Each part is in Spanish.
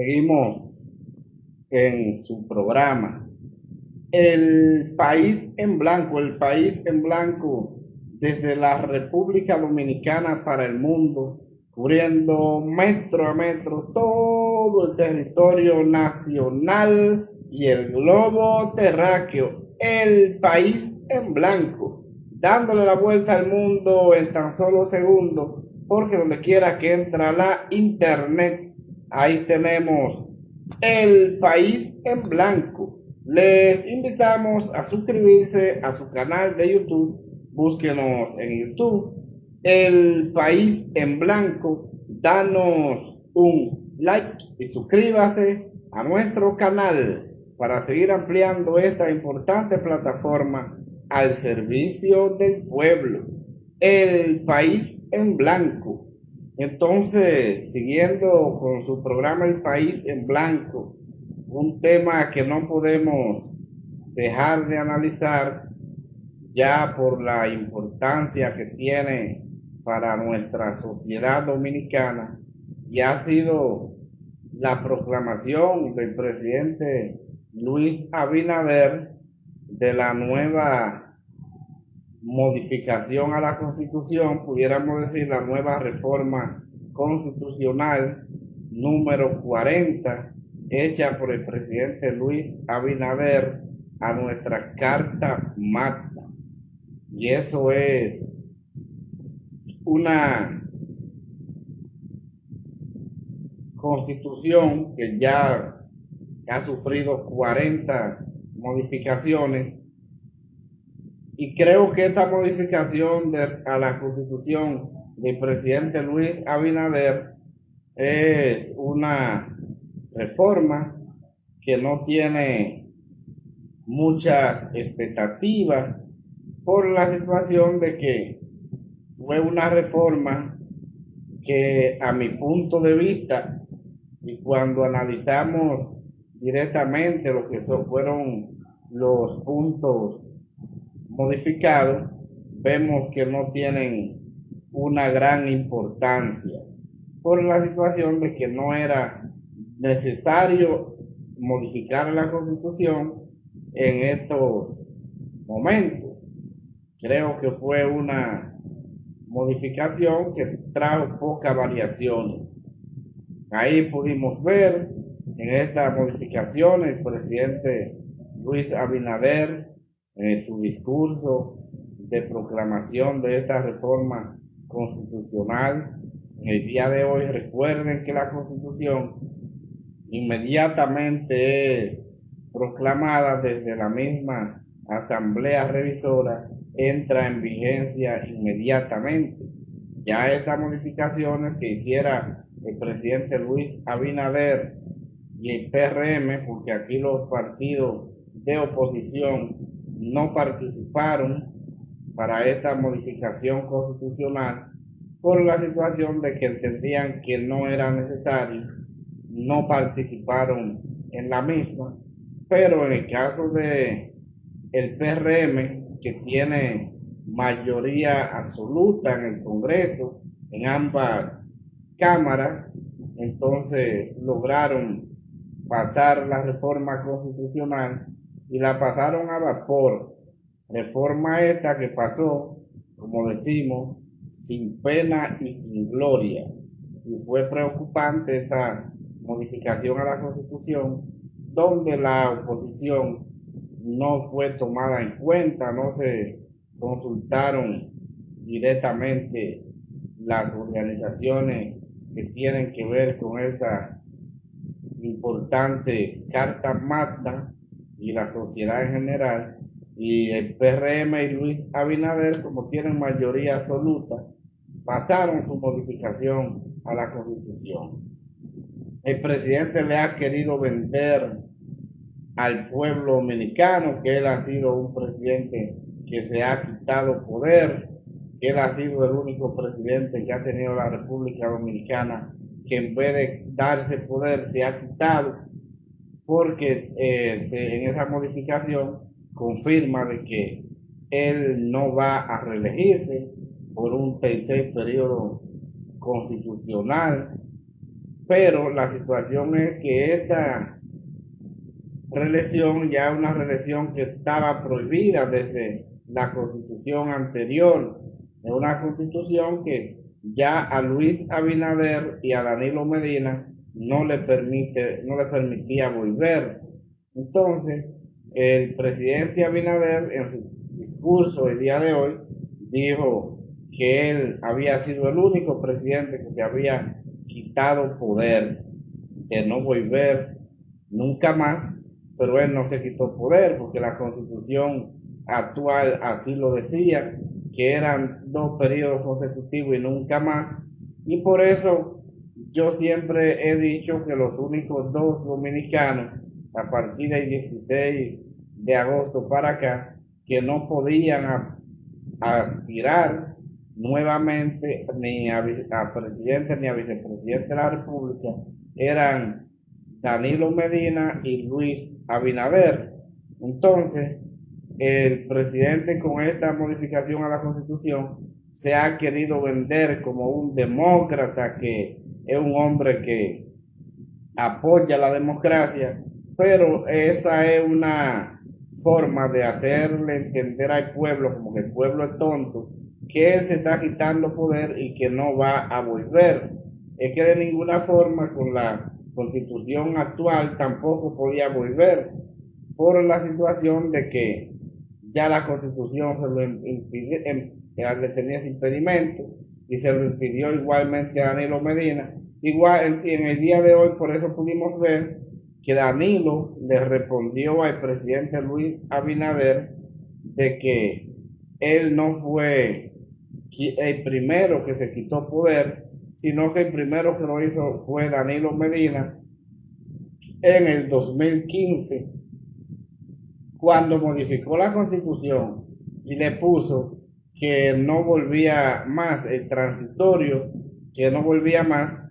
Seguimos en su programa. El país en blanco, desde la República Dominicana para el mundo, cubriendo metro a metro todo el territorio nacional y el globo terráqueo. El país en blanco, dándole la vuelta al mundo en tan solo segundos, porque donde quiera que entra la internet, ahí tenemos el país en blanco. Les invitamos a suscribirse a su canal de YouTube. Búsquenos en YouTube, El País en Blanco. Danos un like y suscríbase a nuestro canal para seguir ampliando esta importante plataforma al servicio del pueblo. El País en Blanco. Entonces, siguiendo con su programa El País en Blanco, un tema que no podemos dejar de analizar ya por la importancia que tiene para nuestra sociedad dominicana, y ha sido la proclamación del presidente Luis Abinader de la nueva modificación a la Constitución, pudiéramos decir la nueva reforma constitucional número 40, hecha por el presidente Luis Abinader a nuestra Carta Magna. Y eso es una constitución que ya ha sufrido 40 modificaciones, y creo que esta modificación a la constitución del presidente Luis Abinader es una reforma que no tiene muchas expectativas, por la situación de que fue una reforma que, a mi punto de vista, y cuando analizamos directamente lo que fueron los puntos modificados, vemos que no tienen una gran importancia, por la situación de que no era necesario modificar la Constitución en estos momentos. Creo que fue una modificación que trajo pocas variaciones. Ahí pudimos ver en esta modificación el presidente Luis Abinader, en su discurso de proclamación de esta reforma constitucional. En el día de hoy, recuerden que la Constitución inmediatamente es proclamada desde la misma Asamblea Revisora, entra en vigencia inmediatamente. Ya estas modificaciones que hiciera el presidente Luis Abinader y el PRM, porque aquí los partidos de oposición no participaron para esta modificación constitucional, por la situación de que entendían que no era necesario, no participaron en la misma. Pero en el caso de el PRM, que tiene mayoría absoluta en el Congreso, en ambas cámaras, entonces lograron pasar la reforma constitucional y la pasaron a vapor. Reforma esta que pasó, como decimos, sin pena y sin gloria. Y fue preocupante esta modificación a la Constitución, donde la oposición no fue tomada en cuenta, no se consultaron directamente las organizaciones que tienen que ver con esta importante Carta Magna y la sociedad en general. Y el PRM y Luis Abinader, como tienen mayoría absoluta, pasaron su modificación a la Constitución. El presidente le ha querido vender al pueblo dominicano que él ha sido un presidente que se ha quitado poder, que él ha sido el único presidente que ha tenido la República Dominicana que en vez de darse poder se ha quitado, porque en esa modificación confirma de que él no va a reelegirse por un tercer periodo constitucional, pero la situación es que esta reelección ya es una reelección que estaba prohibida desde la constitución anterior. Es una constitución que ya a Luis Abinader y a Danilo Medina no le permitía volver. Entonces, el presidente Abinader en su discurso el día de hoy dijo que él había sido el único presidente que se había quitado poder, de no volver nunca más, pero él no se quitó poder porque la constitución actual así lo decía, que eran 2 periodos consecutivos y nunca más. Y por eso yo siempre he dicho que los únicos 2 dominicanos a partir del 16 de agosto para acá que no podían aspirar nuevamente ni a presidente ni a vicepresidente de la República eran Danilo Medina y Luis Abinader. Entonces, el presidente con esta modificación a la Constitución se ha querido vender como un demócrata, que es un hombre que apoya la democracia, pero esa es una forma de hacerle entender al pueblo como que el pueblo es tonto, que él se está quitando poder y que no va a volver. Es que de ninguna forma con la constitución actual tampoco podía volver por la situación de que ya la constitución se lo impidió, le tenía ese impedimento y se lo impidió igualmente a Danilo Medina. Igual en el día de hoy, por eso pudimos ver que Danilo le respondió al presidente Luis Abinader de que él no fue el primero que se quitó poder, sino que el primero que lo hizo fue Danilo Medina en el 2015, cuando modificó la constitución y le puso que no volvía más el transitorio, que no volvía más.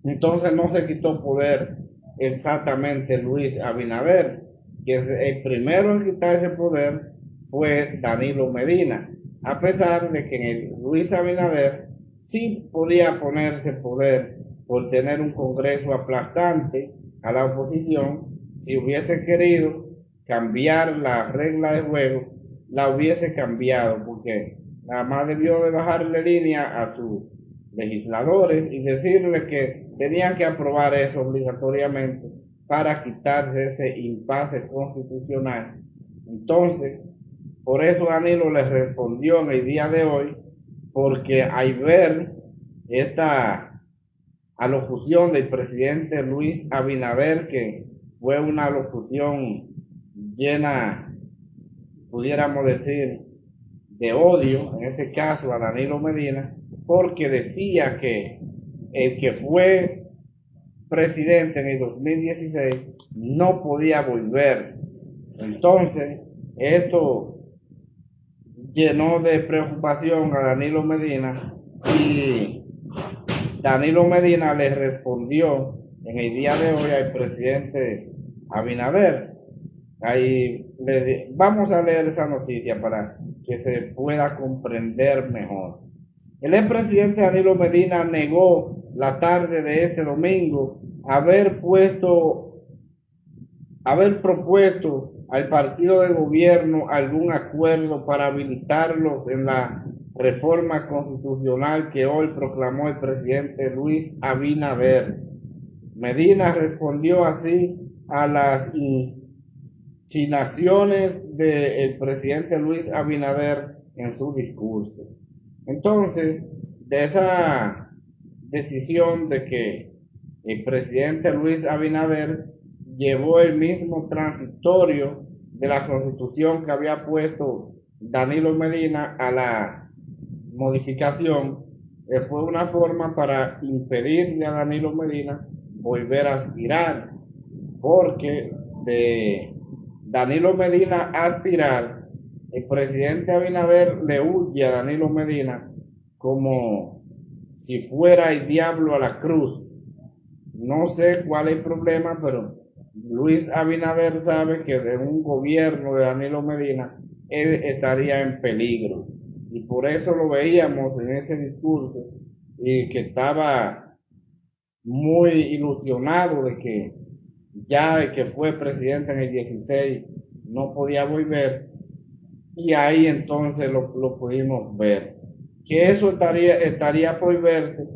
Entonces no se quitó poder exactamente Luis Abinader, que el primero en quitar ese poder fue Danilo Medina, a pesar de que en el Luis Abinader sí podía ponerse poder por tener un Congreso aplastante a la oposición. Si hubiese querido cambiar la regla de juego, la hubiese cambiado, porque nada más debió de bajarle línea a sus legisladores y decirles que tenían que aprobar eso obligatoriamente para quitarse ese impasse constitucional. Entonces, por eso Danilo le respondió en el día de hoy, porque al ver esta alocución del presidente Luis Abinader, que fue una alocución llena, pudiéramos decir, de odio, en ese caso a Danilo Medina, porque decía que el que fue presidente en el 2016 no podía volver. Entonces, esto llenó de preocupación a Danilo Medina y Danilo Medina le respondió en el día de hoy al presidente Abinader. Ahí vamos a leer esa noticia para que se pueda comprender mejor. El expresidente Danilo Medina negó la tarde de este domingo haber propuesto al partido de gobierno algún acuerdo para habilitarlos en la reforma constitucional que hoy proclamó el presidente Luis Abinader. Medina respondió así a las insinuaciones del presidente Luis Abinader en su discurso. Entonces, de esa decisión de que el presidente Luis Abinader llevó el mismo transitorio de la constitución que había puesto Danilo Medina a la modificación, fue una forma para impedirle a Danilo Medina volver a aspirar, porque de Danilo Medina a aspirar, el presidente Abinader le huye a Danilo Medina como si fuera el diablo a la cruz. No sé cuál es el problema, pero Luis Abinader sabe que de un gobierno de Danilo Medina él estaría en peligro, y por eso lo veíamos en ese discurso y que estaba muy ilusionado de que ya el que fue presidente en el 16 no podía volver, y ahí entonces lo pudimos ver. Que eso estaría por verse,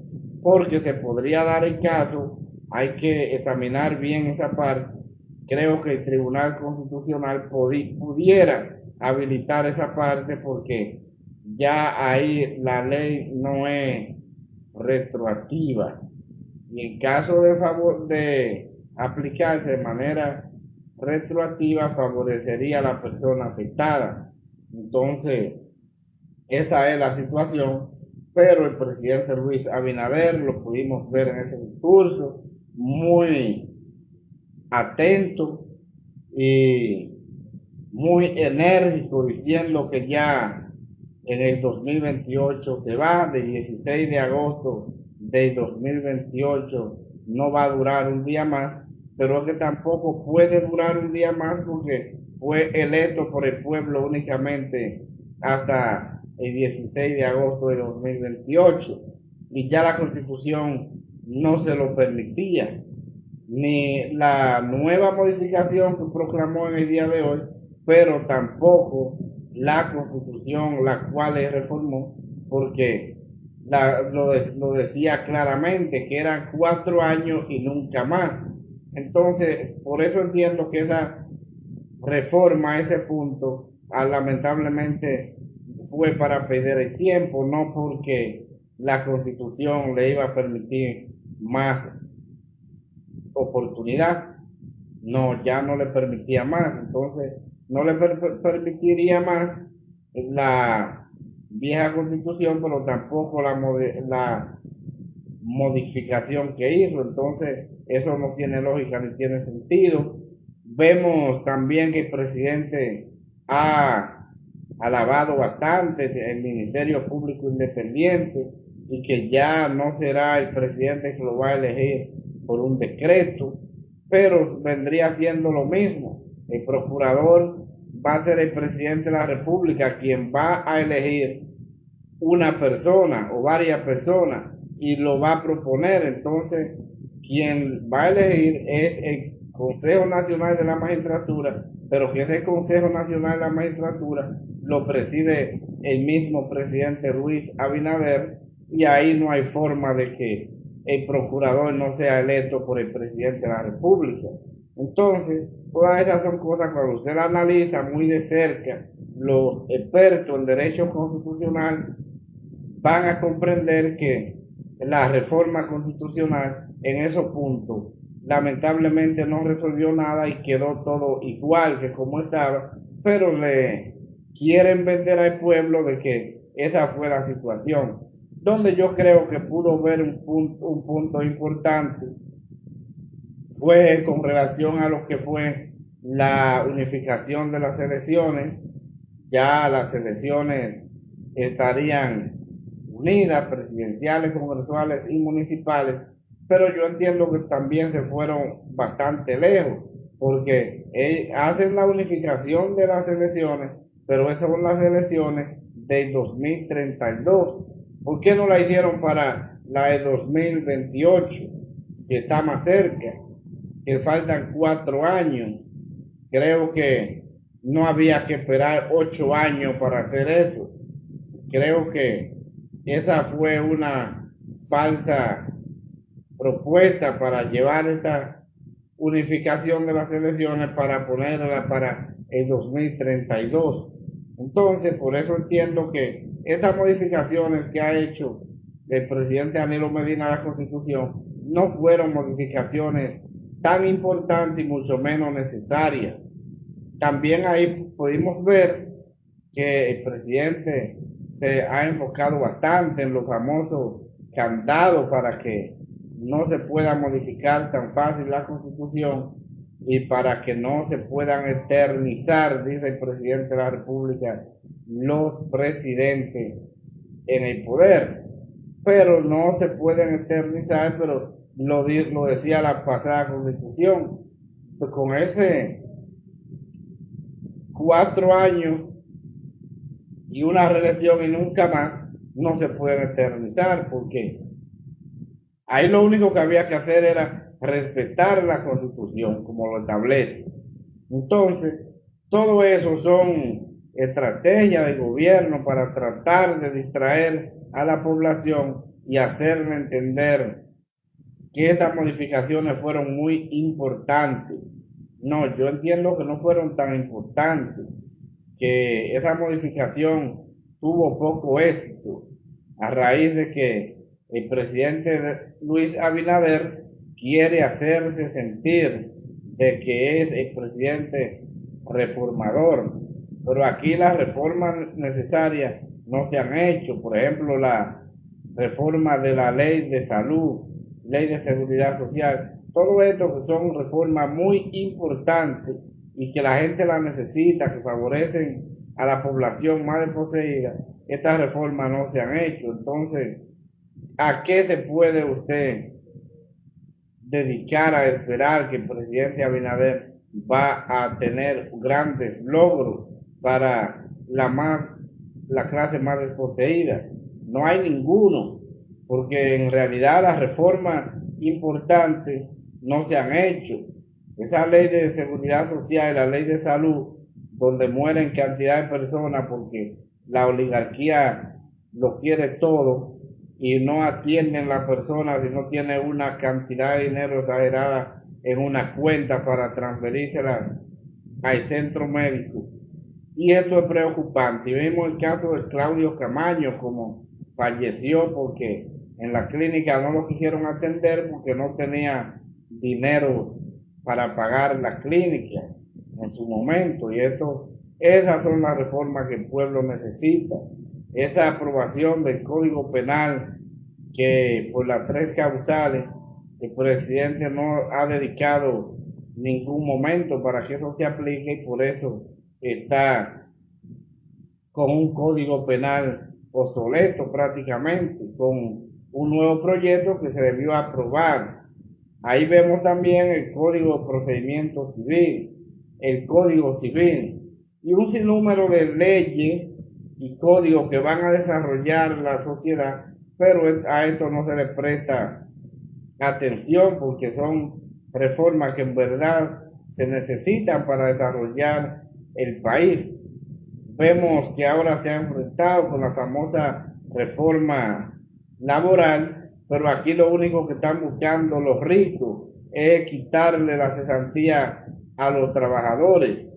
porque se podría dar el caso, hay que examinar bien esa parte. Creo que el Tribunal Constitucional pudiera habilitar esa parte, porque ya ahí la ley no es retroactiva, y en caso de aplicarse de manera retroactiva favorecería a la persona afectada. Entonces, esa es la situación, pero el presidente Luis Abinader, lo pudimos ver en ese discurso, muy atento y muy enérgico, diciendo que ya en el 2028 se va, del 16 de agosto del 2028 no va a durar un día más, pero es que tampoco puede durar un día más, porque fue electo por el pueblo únicamente hasta el 16 de agosto de 2028, y ya la Constitución no se lo permitía, ni la nueva modificación que proclamó en el día de hoy, pero tampoco la Constitución la cual reformó, porque lo decía claramente que eran 4 años y nunca más. Entonces, por eso entiendo que esa reforma, ese punto, lamentablemente fue para perder el tiempo, no porque la Constitución le iba a permitir más oportunidad. No, ya no le permitía más. Entonces, no le permitiría más la vieja Constitución, pero tampoco la modificación que hizo. Entonces, eso no tiene lógica ni tiene sentido. Vemos también que el presidente ha alabado bastante el Ministerio Público Independiente, y que ya no será el presidente que lo va a elegir por un decreto, pero vendría siendo lo mismo. El procurador va a ser el presidente de la República quien va a elegir una persona o varias personas y lo va a proponer. Entonces, quien va a elegir es el Consejo Nacional de la Magistratura, pero que ese Consejo Nacional de la Magistratura lo preside el mismo presidente Luis Abinader, y ahí no hay forma de que el procurador no sea electo por el presidente de la República. Entonces, todas esas son cosas, cuando usted la analiza muy de cerca, los expertos en derecho constitucional van a comprender que la reforma constitucional en esos puntos lamentablemente no resolvió nada y quedó todo igual que como estaba, pero le quieren vender al pueblo de que esa fue la situación. Donde yo creo que pudo ver un punto importante fue con relación a lo que fue la unificación de las elecciones. Ya las elecciones estarían unidas, presidenciales, congresuales y municipales, pero yo entiendo que también se fueron bastante lejos, porque hacen la unificación de las elecciones, pero esas son las elecciones del 2032. ¿Por qué no la hicieron para la de 2028, que está más cerca, que faltan 4 años? Creo que no había que esperar 8 años para hacer eso. Creo que esa fue una falsa propuesta para llevar esta unificación de las elecciones para ponerla para el 2032. Entonces, por eso entiendo que estas modificaciones que ha hecho el presidente Danilo Medina a la Constitución no fueron modificaciones tan importantes y mucho menos necesarias. También ahí pudimos ver que el presidente se ha enfocado bastante en los famosos candados para que no se pueda modificar tan fácil la Constitución y para que no se puedan eternizar, dice el presidente de la República, los presidentes en el poder. Pero no se pueden eternizar, pero lo decía la pasada Constitución. Pues con ese 4 años y una reelección y nunca más, no se pueden eternizar, porque Ahí lo único que había que hacer era respetar la Constitución como lo establece. Entonces, todo eso son estrategias de gobierno para tratar de distraer a la población y hacerle entender que estas modificaciones fueron muy importantes. No, yo entiendo que no fueron tan importantes, que esa modificación tuvo poco éxito a raíz de que el presidente Luis Abinader quiere hacerse sentir de que es el presidente reformador, pero aquí las reformas necesarias no se han hecho. Por ejemplo, la reforma de la ley de salud, ley de seguridad social, todo esto que son reformas muy importantes y que la gente las necesita, que favorecen a la población más desposeída, estas reformas no se han hecho. Entonces, ¿a qué se puede usted dedicar a esperar que el presidente Abinader va a tener grandes logros para la clase más desposeída? No hay ninguno, porque en realidad las reformas importantes no se han hecho. Esa ley de seguridad social y la ley de salud, donde mueren cantidad de personas porque la oligarquía lo quiere todo y no atienden las personas y no tiene una cantidad de dinero exagerada en una cuenta para transferírsela al centro médico. Y esto es preocupante. Y vimos el caso de Claudio Camaño, como falleció porque en la clínica no lo quisieron atender porque no tenía dinero para pagar la clínica en su momento. Y esas son las reformas que el pueblo necesita. Esa aprobación del Código Penal que por las 3 causales el presidente no ha dedicado ningún momento para que eso se aplique, y por eso está con un Código Penal obsoleto prácticamente, con un nuevo proyecto que se debió aprobar. Ahí vemos también el Código de Procedimiento Civil, el Código Civil y un sinnúmero de leyes y códigos que van a desarrollar la sociedad, pero a esto no se le presta atención porque son reformas que en verdad se necesitan para desarrollar el país. Vemos que ahora se ha enfrentado con la famosa reforma laboral, pero aquí lo único que están buscando los ricos es quitarle la cesantía a los trabajadores,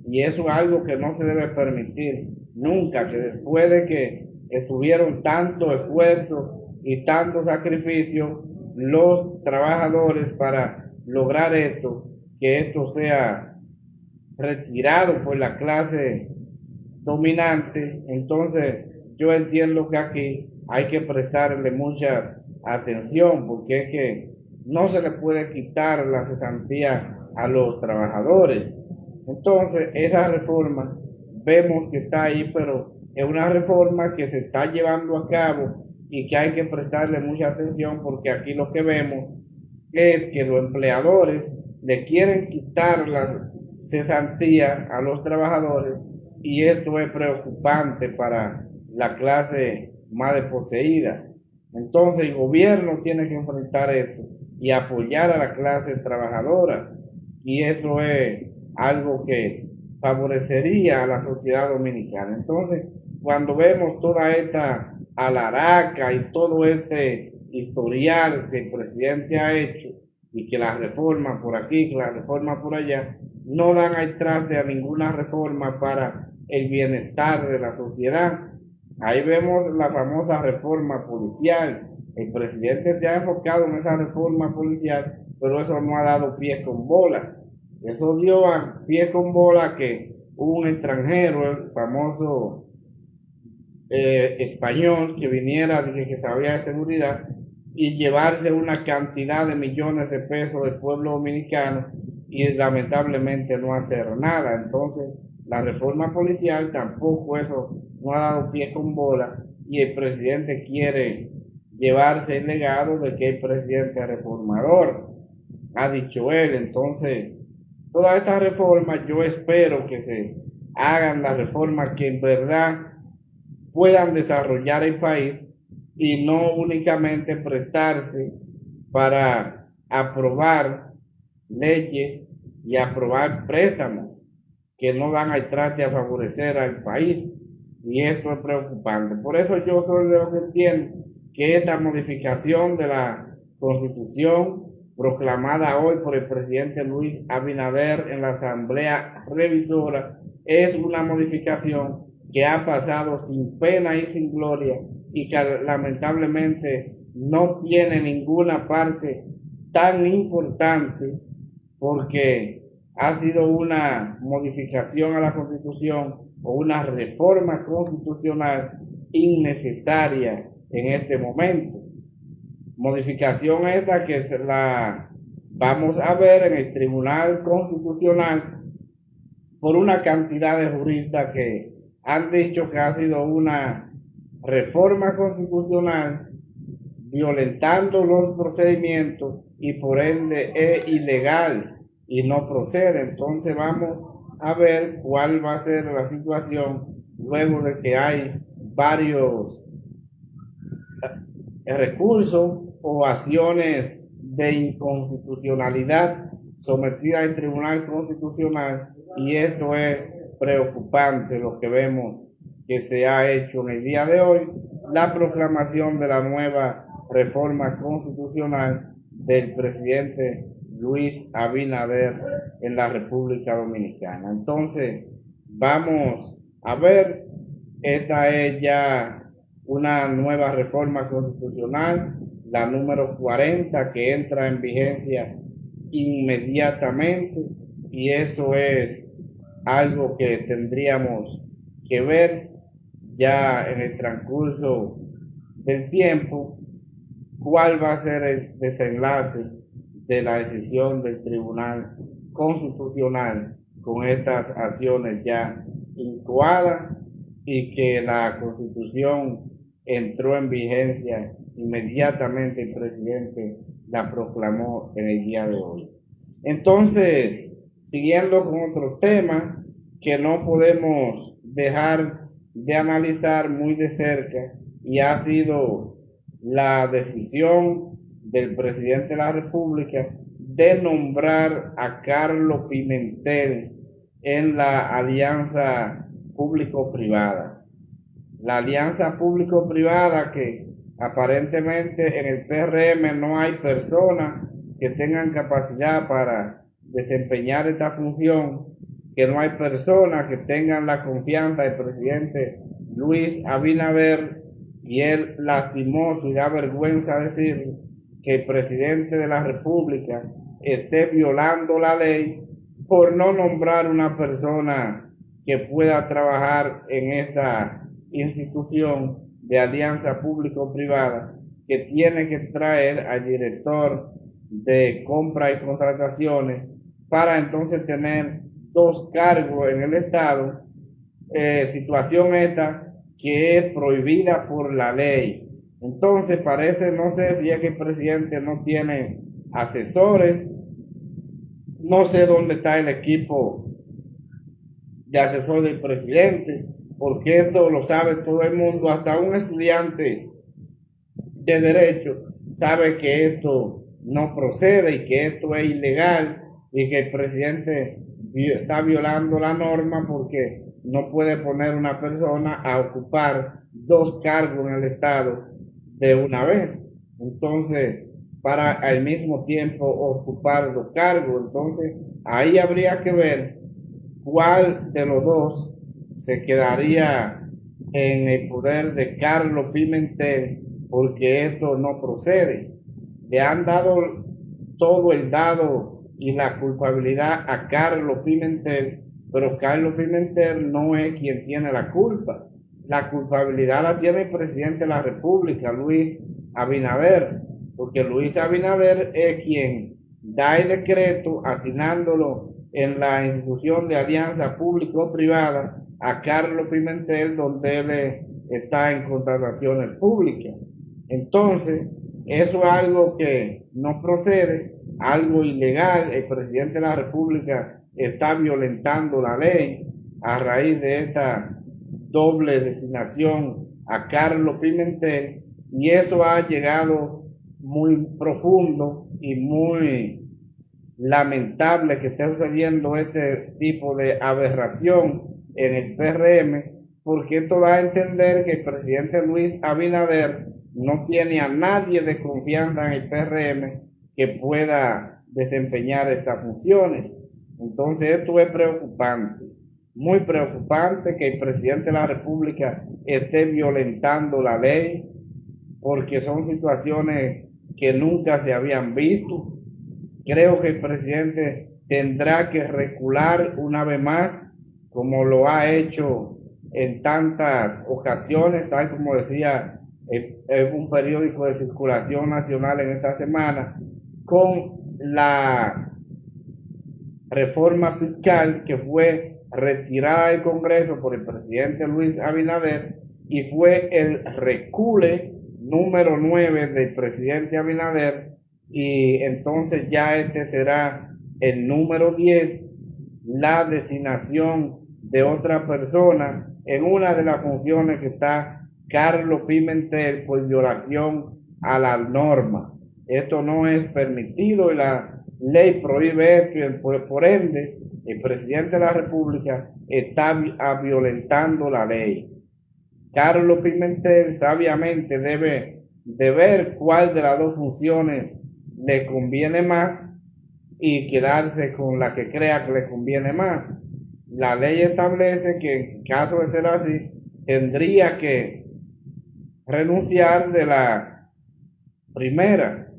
y eso es algo que no se debe permitir nunca, que después de que estuvieron tanto esfuerzo y tanto sacrificio los trabajadores para lograr esto, que esto sea retirado por la clase dominante. Entonces yo entiendo que aquí hay que prestarle mucha atención, porque es que no se le puede quitar la cesantía a los trabajadores. Entonces esa reforma vemos que está ahí, pero es una reforma que se está llevando a cabo y que hay que prestarle mucha atención, porque aquí lo que vemos es que los empleadores le quieren quitar la cesantía a los trabajadores, y esto es preocupante para la clase más desposeída. Entonces el gobierno tiene que enfrentar esto y apoyar a la clase trabajadora, y eso es algo que favorecería a la sociedad dominicana. Entonces, cuando vemos toda esta alaraca y todo este historial que el presidente ha hecho, y que las reformas por aquí, que las reformas por allá, no dan atrás de ninguna reforma para el bienestar de la sociedad. Ahí vemos la famosa reforma policial. El presidente se ha enfocado en esa reforma policial, pero eso no ha dado pie con bola. Eso dio a pie con bola que un extranjero, el famoso español, que viniera, que sabía de seguridad, y llevarse una cantidad de millones de pesos del pueblo dominicano y lamentablemente no hacer nada. Entonces la reforma policial tampoco, eso no ha dado pie con bola, y el presidente quiere llevarse el legado de que el presidente reformador, ha dicho él. Entonces todas estas reformas yo espero que se hagan, las reformas que en verdad puedan desarrollar el país y no únicamente prestarse para aprobar leyes y aprobar préstamos que no dan al traste a favorecer al país, y esto es preocupante. Por eso yo soy de los que entiendo que esta modificación de la Constitución proclamada hoy por el presidente Luis Abinader en la Asamblea Revisora es una modificación que ha pasado sin pena y sin gloria y que lamentablemente no tiene ninguna parte tan importante, porque ha sido una modificación a la Constitución o una reforma constitucional innecesaria en este momento. Modificación esta que la vamos a ver en el Tribunal Constitucional por una cantidad de juristas que han dicho que ha sido una reforma constitucional violentando los procedimientos y por ende es ilegal y no procede. Entonces vamos a ver cuál va a ser la situación luego de que hay varios recursos o acciones de inconstitucionalidad sometidas al Tribunal Constitucional, y esto es preocupante lo que vemos que se ha hecho en el día de hoy, la proclamación de la nueva reforma constitucional del presidente Luis Abinader en la República Dominicana. Entonces, vamos a ver, esta es ya una nueva reforma constitucional, la número 40, que entra en vigencia inmediatamente, y eso es algo que tendríamos que ver ya en el transcurso del tiempo, cuál va a ser el desenlace de la decisión del Tribunal Constitucional con estas acciones ya incoadas, y que la Constitución entró en vigencia inmediatamente, el presidente la proclamó en el día de hoy. Entonces, siguiendo con otro tema que no podemos dejar de analizar muy de cerca, y ha sido la decisión del presidente de la República de nombrar a Carlos Pimentel en la alianza público-privada. La alianza público-privada, que aparentemente en el PRM no hay personas que tengan capacidad para desempeñar esta función, que no hay personas que tengan la confianza del presidente Luis Abinader, y él lastimoso y da vergüenza decir que el presidente de la República esté violando la ley por no nombrar una persona que pueda trabajar en esta institución de alianza público-privada, que tiene que traer al director de compra y contrataciones para entonces tener dos cargos en el Estado, situación esta que es prohibida por la ley. Entonces parece, no sé si es que el presidente no tiene asesores, no sé dónde está el equipo de asesor del presidente, porque esto lo sabe todo el mundo, hasta un estudiante de derecho sabe que esto no procede y que esto es ilegal, y que el presidente está violando la norma porque no puede poner una persona a ocupar dos cargos en el Estado de una vez. Entonces, para al mismo tiempo ocupar dos cargos, entonces ahí habría que ver cuál de los dos se quedaría en el poder de Carlos Pimentel, porque esto no procede. Le han dado todo el dado y la culpabilidad a Carlos Pimentel, pero Carlos Pimentel no es quien tiene la culpa. La culpabilidad la tiene el presidente de la República, Luis Abinader, porque Luis Abinader es quien da el decreto asignándolo en la institución de alianza público-privada a Carlos Pimentel, donde él está en contrataciones públicas. Entonces, eso es algo que no procede, algo ilegal. El presidente de la República está violentando la ley a raíz de esta doble designación a Carlos Pimentel, y eso ha llegado muy profundo y muy lamentable que esté sucediendo este tipo de aberración en el PRM, porque esto da a entender que el presidente Luis Abinader no tiene a nadie de confianza en el PRM que pueda desempeñar estas funciones. Entonces esto es preocupante, muy preocupante que el presidente de la República esté violentando la ley, porque son situaciones que nunca se habían visto. Creo que el presidente tendrá que recular una vez más, como lo ha hecho en tantas ocasiones, tal como decía un periódico de circulación nacional en esta semana, con la reforma fiscal que fue retirada del Congreso por el presidente Luis Abinader y fue el recule número 9 del presidente Abinader, y entonces ya este será el número 10, la designación de otra persona en una de las funciones que está Carlos Pimentel por violación a la norma. Esto no es permitido y la ley prohíbe esto, y por ende el presidente de la República está violentando la ley. Carlos Pimentel sabiamente debe de ver cuál de las dos funciones le conviene más y quedarse con la que crea que le conviene más. La ley establece que en caso de ser así, tendría que renunciar de la primera.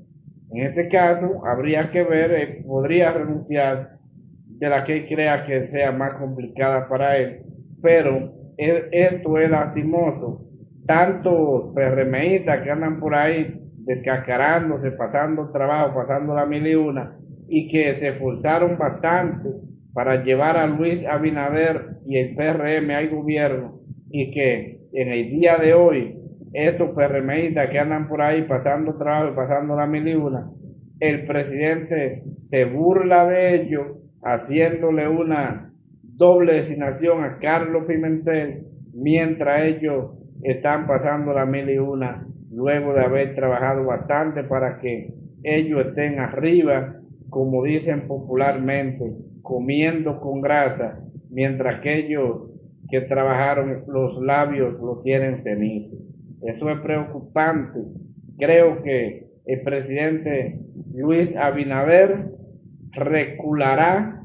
En este caso, habría que ver, podría renunciar de la que crea que sea más complicada para él, pero esto es lastimoso. Tantos PRMistas que andan por ahí descascarándose, pasando trabajo, pasando la mil y una, y que se esforzaron bastante para llevar a Luis Abinader y el PRM al gobierno, y que en el día de hoy estos PRMistas que andan por ahí pasando trabajo y pasando la mil y una, el presidente se burla de ellos, haciéndole una doble designación a Carlos Pimentel, mientras ellos están pasando la mil y una, luego de haber trabajado bastante para que ellos estén arriba, como dicen popularmente, comiendo con grasa, mientras que ellos que trabajaron los labios lo tienen cenizo. Eso es preocupante. Creo que el presidente Luis Abinader reculará,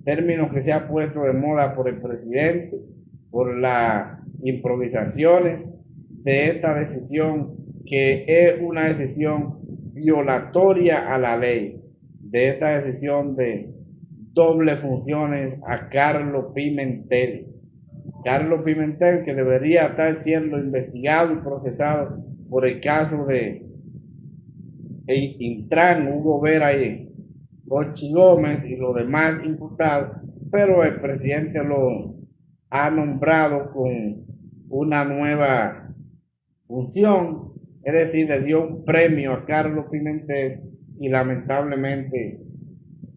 términos que se ha puesto de moda por el presidente, por las improvisaciones de esta decisión, que es una decisión violatoria a la ley, de esta decisión de doble funciones a Carlos Pimentel. Carlos Pimentel, que debería estar siendo investigado y procesado por el caso de Intran, Hugo Vera y Ochi Gómez y los demás imputados, pero el presidente lo ha nombrado con una nueva función, es decir, le dio un premio a Carlos Pimentel, y lamentablemente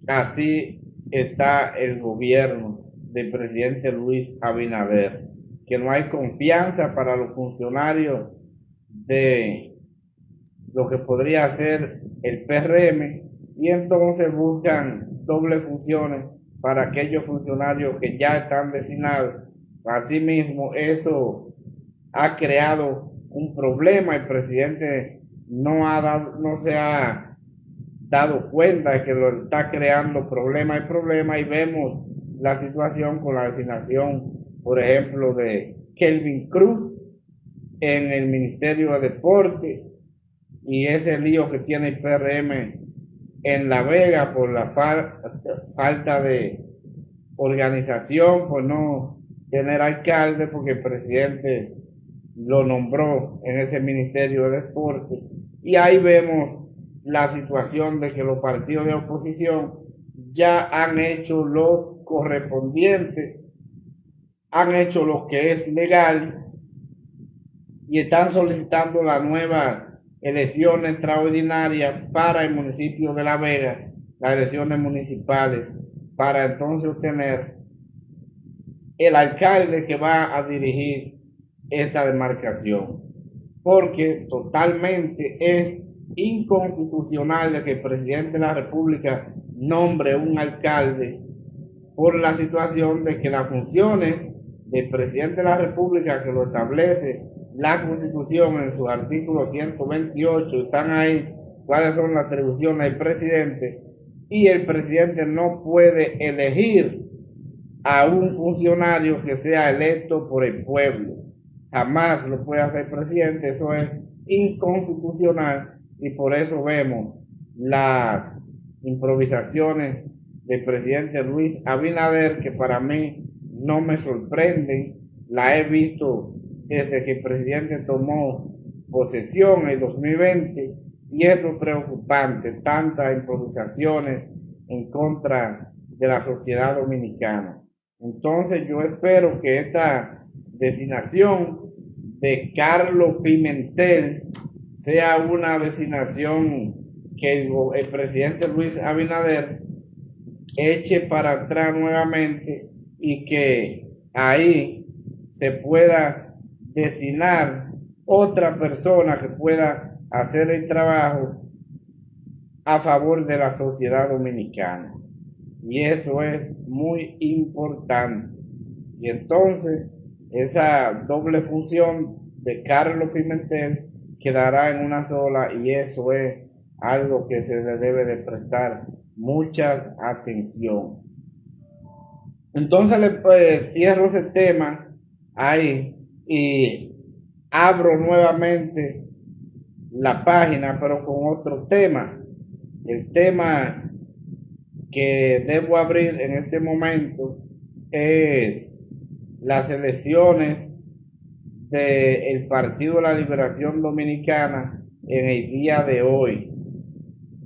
así está el gobierno del presidente Luis Abinader, que no hay confianza para los funcionarios de lo que podría ser el PRM, y entonces buscan doble funciones para aquellos funcionarios que ya están designados. Asimismo, eso ha creado un problema. El presidente no se ha dado cuenta de que lo está creando problema y problema, y vemos la situación con la designación, por ejemplo, de Kelvin Cruz en el Ministerio de Deporte, y ese lío que tiene el PRM en La Vega por la falta de organización, por no tener alcalde, porque el presidente lo nombró en ese Ministerio de Deporte. Y ahí vemos la situación de que los partidos de oposición ya han hecho lo correspondiente, han hecho lo que es legal, y están solicitando la nueva elección extraordinaria para el municipio de La Vega, las elecciones municipales, para entonces obtener el alcalde que va a dirigir esta demarcación, porque totalmente es inconstitucional de que el presidente de la República nombre un alcalde por la situación de que las funciones del presidente de la República, que lo establece la Constitución en sus artículos 128, están ahí cuáles son las atribuciones del presidente, y el presidente no puede elegir a un funcionario que sea electo por el pueblo. Jamás lo puede hacer el presidente, eso es inconstitucional, y por eso vemos las improvisaciones del presidente Luis Abinader, que para mí no me sorprenden. La he visto desde que el presidente tomó posesión en el 2020, y es lo preocupante, tantas improvisaciones en contra de la sociedad dominicana. Entonces yo espero que esta designación de Carlos Pimentel sea una designación que el presidente Luis Abinader eche para atrás nuevamente, y que ahí se pueda designar otra persona que pueda hacer el trabajo a favor de la sociedad dominicana. Y eso es muy importante. Y entonces esa doble función de Carlos Pimentel quedará en una sola, y eso es algo que se le debe de prestar mucha atención. Entonces cierro ese tema ahí y abro nuevamente la página, pero con otro tema. El tema que debo abrir en este momento es las elecciones del Partido de la Liberación Dominicana en el día de hoy.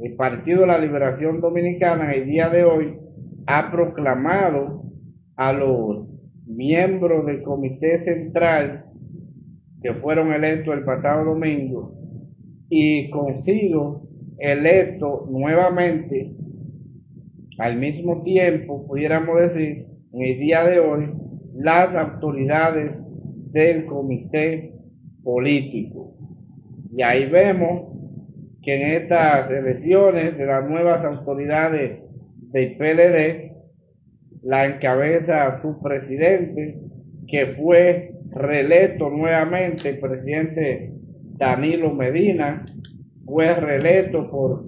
El Partido de la Liberación Dominicana en el día de hoy ha proclamado a los miembros del Comité Central que fueron electos el pasado domingo, y consigo electo nuevamente al mismo tiempo, pudiéramos decir, en el día de hoy, las autoridades del comité político. Y ahí vemos que en estas elecciones de las nuevas autoridades del PLD, la encabeza su presidente, que fue reelecto nuevamente, el presidente Danilo Medina, fue reelecto por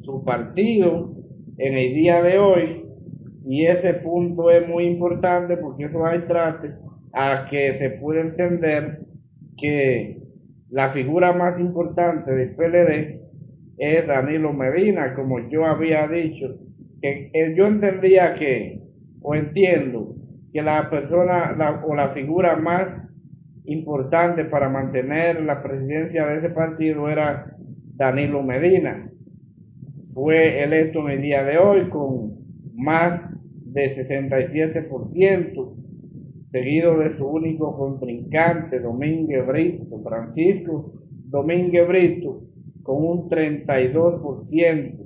su partido en el día de hoy, y ese punto es muy importante porque eso va a entrar a que se pueda entender que la figura más importante del PLD es Danilo Medina, como yo había dicho, que yo entendía que, o entiendo, que la persona o la figura más importante para mantener la presidencia de ese partido era Danilo Medina. Fue electo en el día de hoy con más de 67%, seguido de su único contrincante, Francisco Domínguez Brito, con un 32%.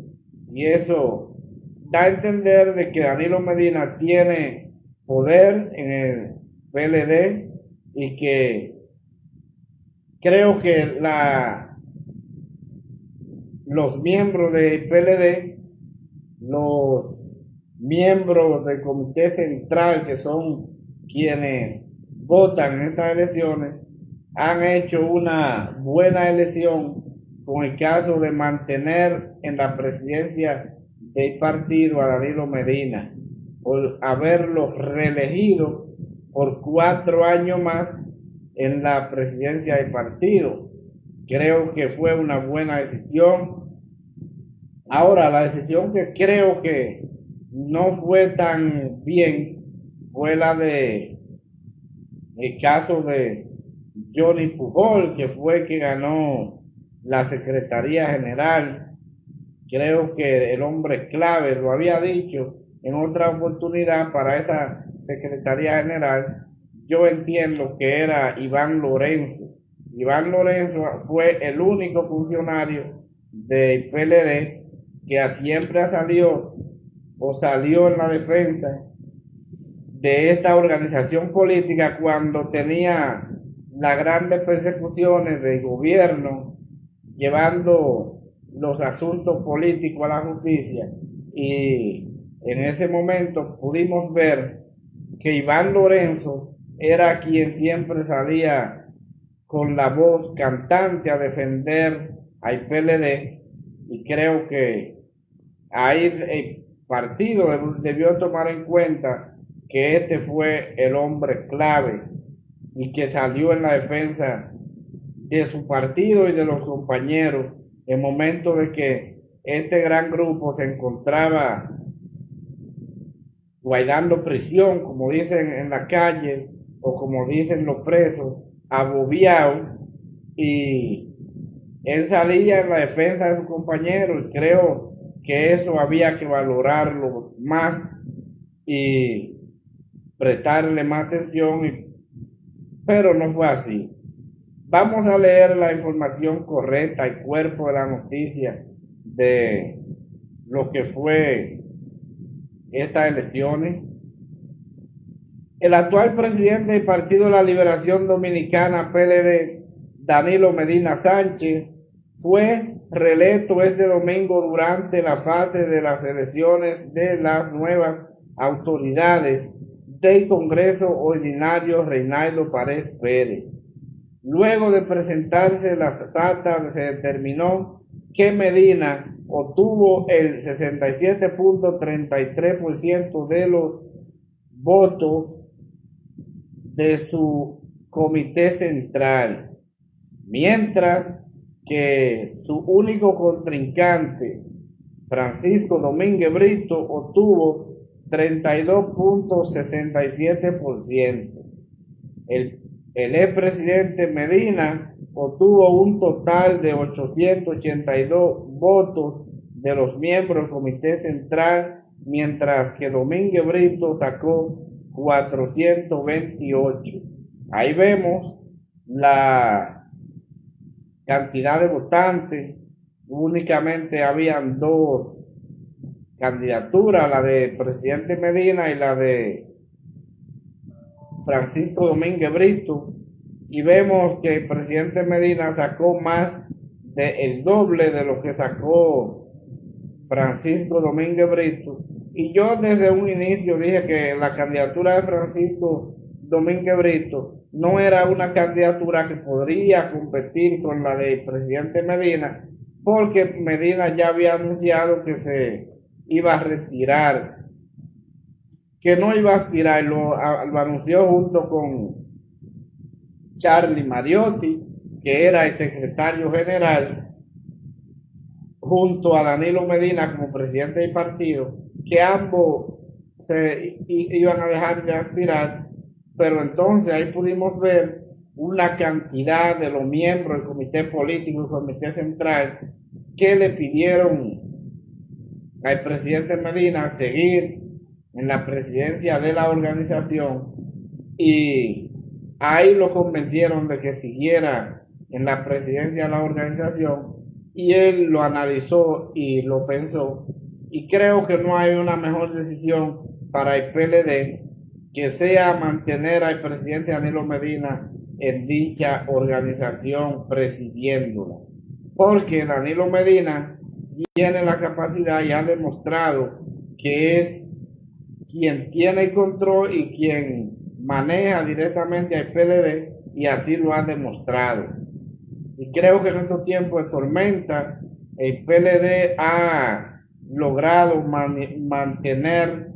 Y eso da a entender de que Danilo Medina tiene poder en el PLD, y que creo que los miembros del PLD, los miembros del Comité Central, que son quienes votan en estas elecciones, han hecho una buena elección con el caso de mantener en la presidencia del partido a Danilo Medina, por haberlo reelegido por 4 años más en la presidencia del partido. Creo que fue una buena decisión. Ahora, la decisión que creo que no fue tan bien fue la de el caso de Johnny Pujol, que fue que ganó la Secretaría General. Creo que el hombre clave, lo había dicho en otra oportunidad, para esa Secretaría General, yo entiendo que era Iván Lorenzo. Iván Lorenzo fue el único funcionario del PLD que siempre salió en la defensa de esta organización política cuando tenía las grandes persecuciones del gobierno, llevando los asuntos políticos a la justicia, y en ese momento pudimos ver que Iván Lorenzo era quien siempre salía con la voz cantante a defender al PLD, y creo que ahí el partido debió tomar en cuenta que este fue el hombre clave y que salió en la defensa de su partido y de los compañeros en momento de que este gran grupo se encontraba guardando prisión, como dicen en la calle, o como dicen los presos, abobiado, y él salía en la defensa de su compañero, y creo que eso había que valorarlo más y prestarle más atención, pero no fue así. Vamos a leer la información correcta, el cuerpo de la noticia de lo que fue estas elecciones. El actual presidente del Partido de la Liberación Dominicana, PLD, Danilo Medina Sánchez, fue reelecto este domingo durante la fase de las elecciones de las nuevas autoridades del Congreso Ordinario Reinaldo Pared Pérez. Luego de presentarse las actas, se determinó que Medina obtuvo el 67.33% de los votos de su comité central, mientras que su único contrincante, Francisco Domínguez Brito, obtuvo 32.67%. El expresidente Medina obtuvo un total de 882 votos de los miembros del comité central, mientras que Domínguez Brito sacó 428. Ahí vemos la cantidad de votantes. Únicamente habían dos candidaturas, la de presidente Medina y la de Francisco Domínguez Brito, y vemos que el presidente Medina sacó más del doble de lo que sacó Francisco Domínguez Brito. Y yo desde un inicio dije que la candidatura de Francisco Domínguez Brito no era una candidatura que podría competir con la del presidente Medina, porque Medina ya había anunciado que se iba a retirar, que no iba a aspirar, lo anunció junto con Charlie Mariotti, que era el secretario general, junto a Danilo Medina como presidente del partido, que ambos se iban a dejar de aspirar. Pero entonces ahí pudimos ver una cantidad de los miembros del comité político y comité central que le pidieron al presidente Medina seguir en la presidencia de la organización, y ahí lo convencieron de que siguiera en la presidencia de la organización, y él lo analizó y lo pensó, y creo que no hay una mejor decisión para el PLD que sea mantener al presidente Danilo Medina en dicha organización presidiéndola, porque Danilo Medina tiene la capacidad y ha demostrado que es quien tiene el control y quien maneja directamente al PLD, y así lo ha demostrado. Y creo que en estos tiempos de tormenta el PLD ha logrado mantener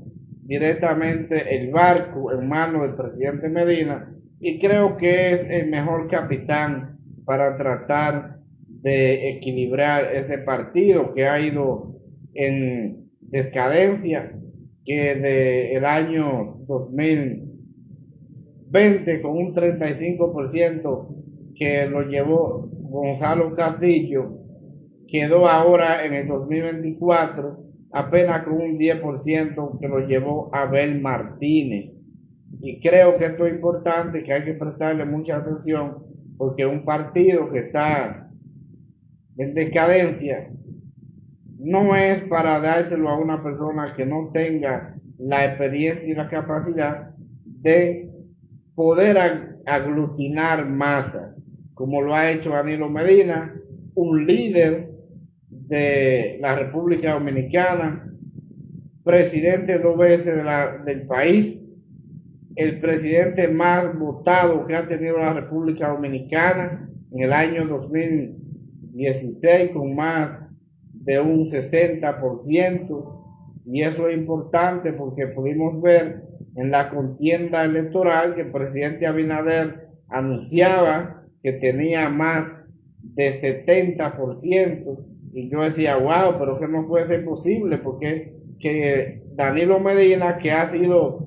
directamente el barco en manos del presidente Medina, y creo que es el mejor capitán para tratar de equilibrar este partido que ha ido en decadencia, que desde el año 2020 con un 35% que lo llevó Gonzalo Castillo, quedó ahora en el 2024 apenas con un 10% que lo llevó Abel Martínez. Y creo que esto es importante, que hay que prestarle mucha atención, porque un partido que está en decadencia no es para dárselo a una persona que no tenga la experiencia y la capacidad de poder aglutinar masa, como lo ha hecho Danilo Medina, un líder de la República Dominicana, presidente 2 veces del país, el presidente más votado que ha tenido la República Dominicana en el año 2016 con más de un 60%, y eso es importante porque pudimos ver en la contienda electoral que el presidente Abinader anunciaba que tenía más de 70%, y yo decía, wow, pero que no puede ser posible, porque que Danilo Medina, que ha sido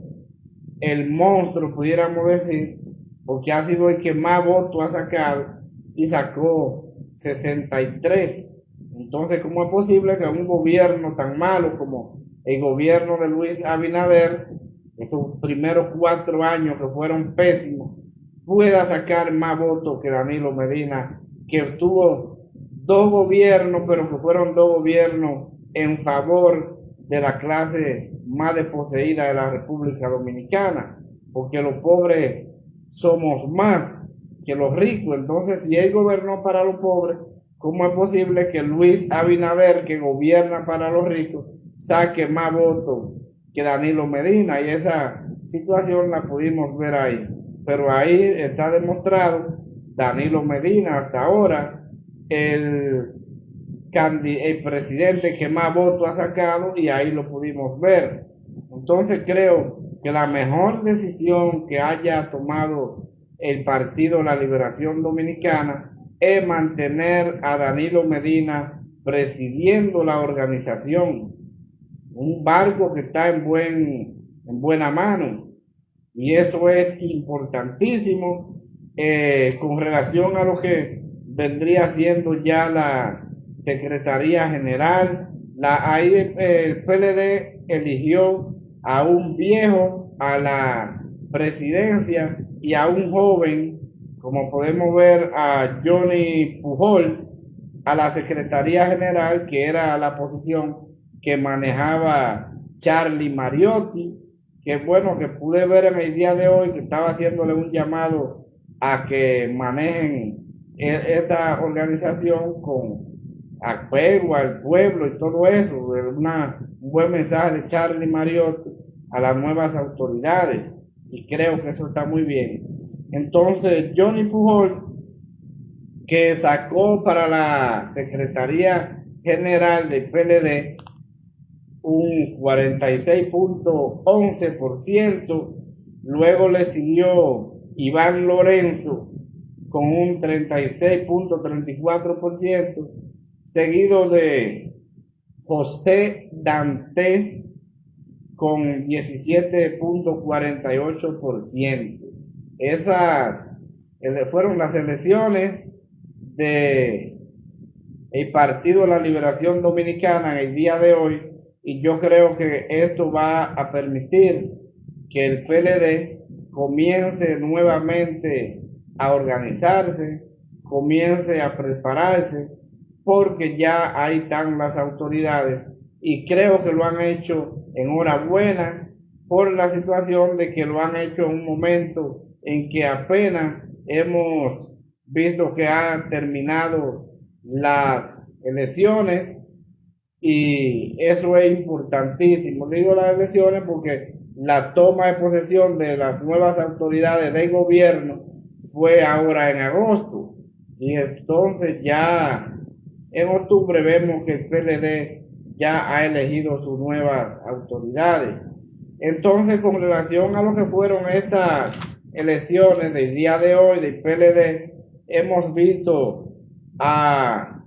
el monstruo, pudiéramos decir, porque ha sido el que más votos ha sacado, y sacó 63. Entonces, ¿cómo es posible que un gobierno tan malo como el gobierno de Luis Abinader, esos primeros 4 años que fueron pésimos, pueda sacar más votos que Danilo Medina, que tuvo 2 gobiernos, pero que fueron 2 gobiernos en favor de la clase más desposeída de la República Dominicana, porque los pobres somos más que los ricos? Entonces, si él gobernó para los pobres, ¿cómo es posible que Luis Abinader, que gobierna para los ricos, saque más votos que Danilo Medina? Y esa situación la pudimos ver ahí. Pero ahí está demostrado, Danilo Medina hasta ahora, el presidente que más votos ha sacado, y ahí lo pudimos ver. Entonces creo que la mejor decisión que haya tomado el Partido de la Liberación Dominicana es mantener a Danilo Medina presidiendo la organización, un barco que está en buena mano, y eso es importantísimo con relación a lo que vendría siendo ya la Secretaría General. Ahí el PLD eligió a un viejo a la presidencia y a un joven, como podemos ver, a Johnny Pujol a la Secretaría General, que era la posición que manejaba Charlie Mariotti, que bueno, que pude ver en el día de hoy que estaba haciéndole un llamado a que manejen esta organización con apego al pueblo y todo eso, un buen mensaje de Charlie Mariotti a las nuevas autoridades, y creo que eso está muy bien. Entonces, Johnny Pujol, que sacó para la Secretaría General del PLD un 46.11%, luego le siguió Iván Lorenzo con un 36.34%, seguido de José Dantes con 17.48%. Esas fueron las elecciones de el Partido de la Liberación Dominicana en el día de hoy, y yo creo que esto va a permitir que el PLD comience nuevamente a organizarse, comience a prepararse, porque ya ahí están las autoridades, y creo que lo han hecho en hora buena, por la situación de que lo han hecho en un momento en que apenas hemos visto que han terminado las elecciones, y eso es importantísimo. Digo las elecciones porque la toma de posesión de las nuevas autoridades del gobierno fue ahora en agosto, y entonces ya en octubre vemos que el PLD ya ha elegido sus nuevas autoridades. Entonces, con relación a lo que fueron estas elecciones del día de hoy del PLD, hemos visto a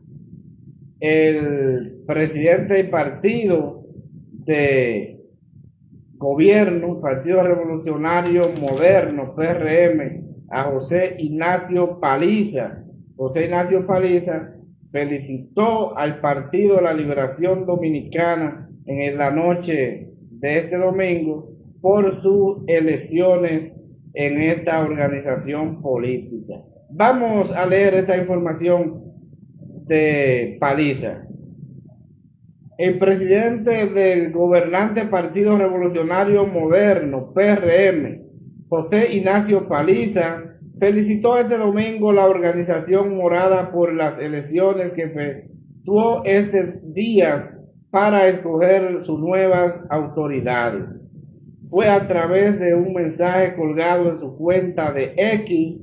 el presidente del partido de gobierno, Partido Revolucionario Moderno, PRM, a José Ignacio Paliza. José Ignacio Paliza felicitó al Partido de la Liberación Dominicana en la noche de este domingo por sus elecciones en esta organización política. Vamos a leer esta información de Paliza. El presidente del gobernante Partido Revolucionario Moderno, PRM, José Ignacio Paliza, felicitó este domingo la organización morada por las elecciones que efectuó este día para escoger sus nuevas autoridades. Fue a través de un mensaje colgado en su cuenta de X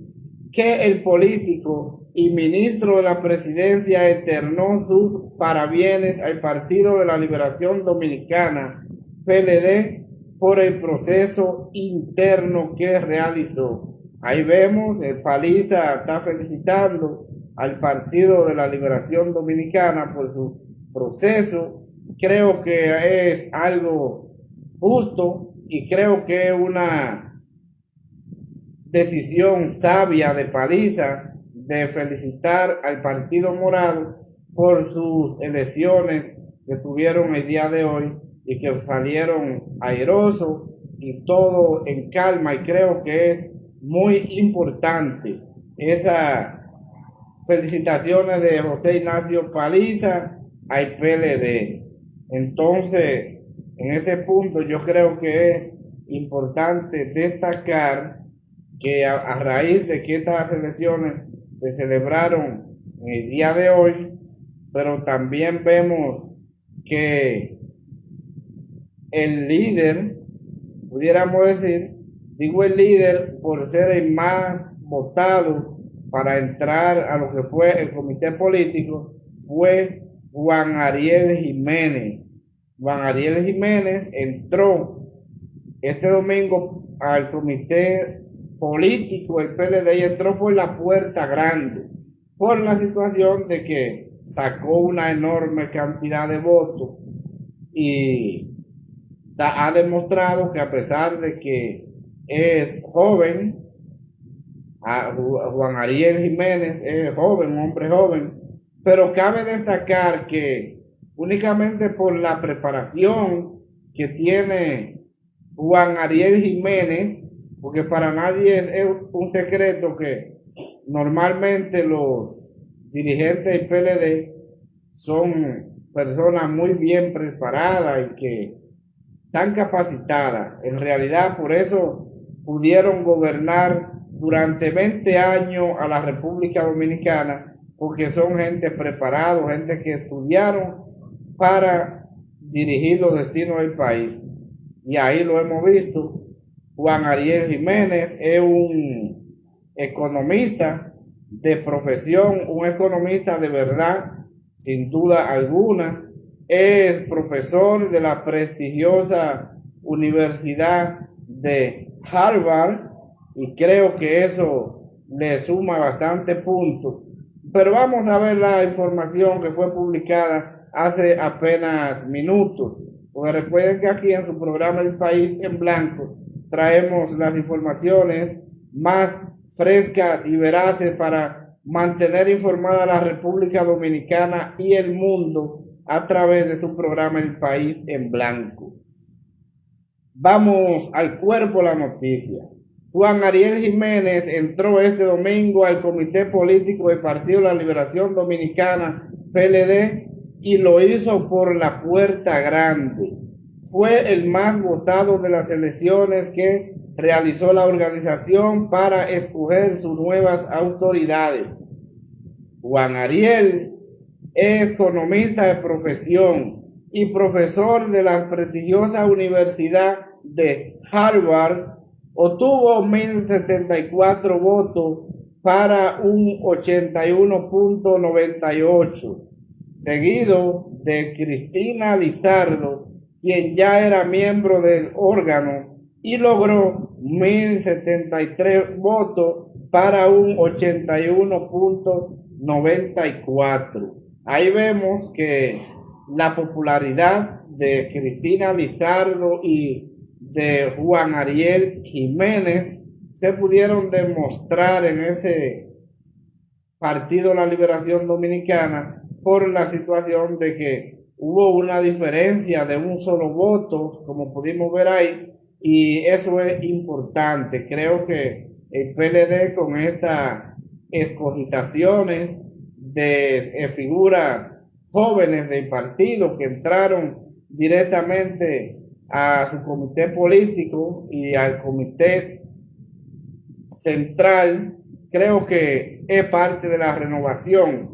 que el político y ministro de la presidencia externó sus parabienes al Partido de la Liberación Dominicana, PLD, por el proceso interno que realizó. Ahí vemos, el Paliza está felicitando al Partido de la Liberación Dominicana por su proceso. Creo que es algo justo y creo que es una decisión sabia de Paliza de felicitar al Partido Morado por sus elecciones que tuvieron el día de hoy y que salieron airosos y todo en calma, y creo que es muy importante esas felicitaciones de José Ignacio Paliza al PLD. Entonces, en ese punto yo creo que es importante destacar que a raíz de que estas elecciones se celebraron en el día de hoy, pero también vemos que el líder, pudiéramos decir, digo el líder por ser el más votado para entrar a lo que fue el comité político, fue Juan Ariel Jiménez. Juan Ariel Jiménez entró este domingo al comité político del PLD y entró por la puerta grande, por la situación de que sacó una enorme cantidad de votos y ha demostrado que a pesar de que es joven, Juan Ariel Jiménez es joven, un hombre joven, pero cabe destacar que únicamente por la preparación que tiene Juan Ariel Jiménez, porque para nadie es un secreto que normalmente los dirigentes del PLD son personas muy bien preparadas y que están capacitadas. En realidad, por eso pudieron gobernar durante 20 años a la República Dominicana, porque son gente preparada, gente que estudiaron para dirigir los destinos del país. Y ahí lo hemos visto. Juan Ariel Jiménez es un economista de profesión, un economista de verdad, sin duda alguna. Es profesor de la prestigiosa Universidad de Harvard y creo que eso le suma bastante puntos. Pero vamos a ver la información que fue publicada hace apenas minutos. Porque recuerden que aquí en su programa El País en Blanco traemos las informaciones más frescas y veraces para mantener informada a la República Dominicana y el mundo a través de su programa El País en Blanco. Vamos al cuerpo de la noticia. Juan Ariel Jiménez entró este domingo al comité político del Partido de la Liberación Dominicana, PLD, y lo hizo por la puerta grande. Fue el más votado de las elecciones que realizó la organización para escoger sus nuevas autoridades. Juan Ariel es economista de profesión y profesor de la prestigiosa Universidad de Harvard. Obtuvo 1.074 votos para un 81.98, seguido de Cristina Lizardo, quien ya era miembro del órgano y logró 1.073 votos para un 81.94. Ahí vemos que la popularidad de Cristina Lizardo y de Juan Ariel Jiménez se pudieron demostrar en ese Partido de la Liberación Dominicana por la situación de que hubo una diferencia de un solo voto, como pudimos ver ahí, y eso es importante. Creo que el PLD con estas escogitaciones de figuras jóvenes del partido que entraron directamente a su comité político y al comité central, creo que es parte de la renovación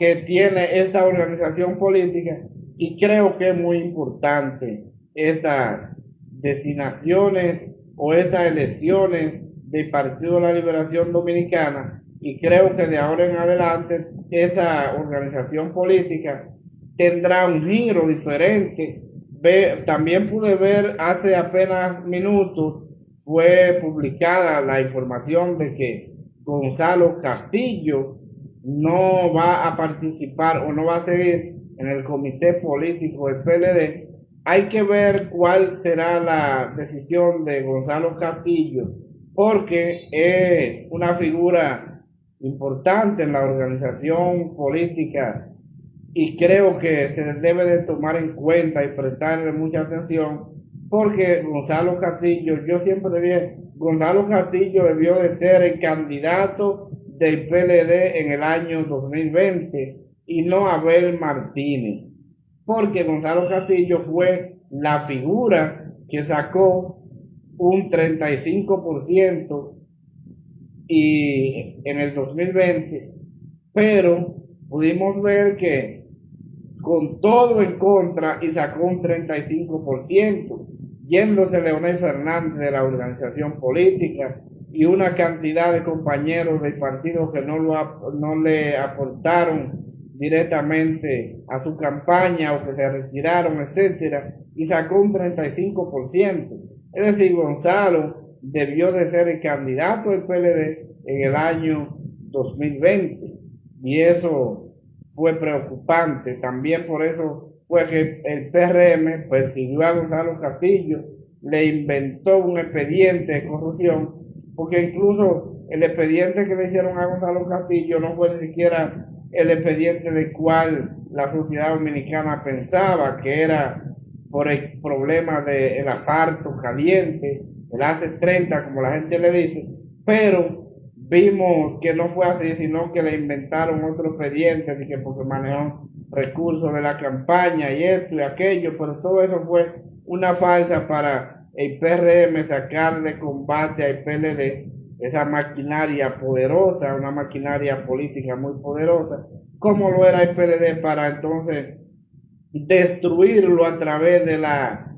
que tiene esta organización política, y creo que es muy importante estas designaciones o estas elecciones del Partido de la Liberación Dominicana, y creo que de ahora en adelante esa organización política tendrá un giro diferente. También pude ver hace apenas minutos, fue publicada la información de que Gonzalo Castillo no va a participar o no va a seguir en el comité político del PLD. Hay que ver cuál será la decisión de Gonzalo Castillo, porque es una figura importante en la organización política y creo que se debe de tomar en cuenta y prestarle mucha atención, porque Gonzalo Castillo, yo siempre dije, Gonzalo Castillo debió de ser el candidato del PLD en el año 2020 y no Abel Martínez, porque Gonzalo Castillo fue la figura que sacó un 35% y en el 2020, pero pudimos ver que con todo en contra y sacó un 35%, yéndose Leonel Fernández de la organización política y una cantidad de compañeros del partido que no le aportaron directamente a su campaña o que se retiraron, etcétera, y sacó un 35%. Es decir, Gonzalo debió de ser el candidato del PLD en el año 2020 y eso fue preocupante. También por eso fue que el PRM persiguió a Gonzalo Castillo, le inventó un expediente de corrupción, porque incluso el expediente que le hicieron a Gonzalo Castillo no fue ni siquiera el expediente del cual la sociedad dominicana pensaba, que era por el problema del asfalto caliente, el AC-30, como la gente le dice, pero vimos que no fue así, sino que le inventaron otro expediente, así que porque manejó recursos de la campaña y esto y aquello, pero todo eso fue una farsa para el PRM sacar de combate al PLD, esa maquinaria poderosa, una maquinaria política muy poderosa, como lo era el PLD, para entonces destruirlo a través de la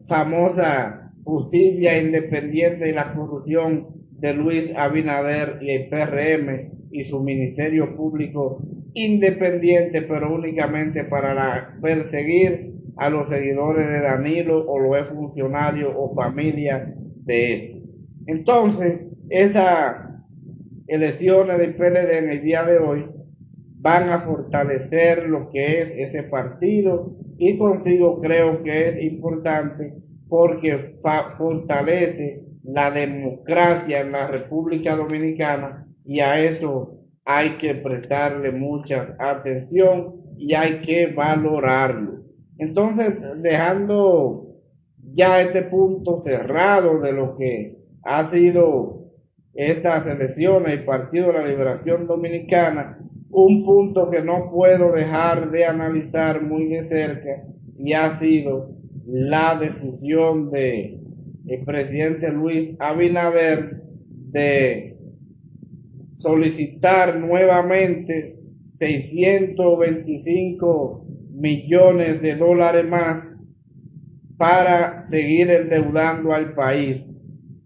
famosa justicia independiente y la corrupción de Luis Abinader y el PRM y su ministerio público independiente, pero únicamente para perseguir a los seguidores de Danilo o los funcionarios o familia de este. Entonces, esas elecciones del PLD en el día de hoy van a fortalecer lo que es ese partido, y consigo creo que es importante porque fortalece la democracia en la República Dominicana, y a eso hay que prestarle mucha atención y hay que valorarlo. Entonces, dejando ya este punto cerrado de lo que ha sido estas elecciones del Partido de la Liberación Dominicana, un punto que no puedo dejar de analizar muy de cerca, y ha sido la decisión de el presidente Luis Abinader de solicitar nuevamente 625 millones de dólares más para seguir endeudando al país,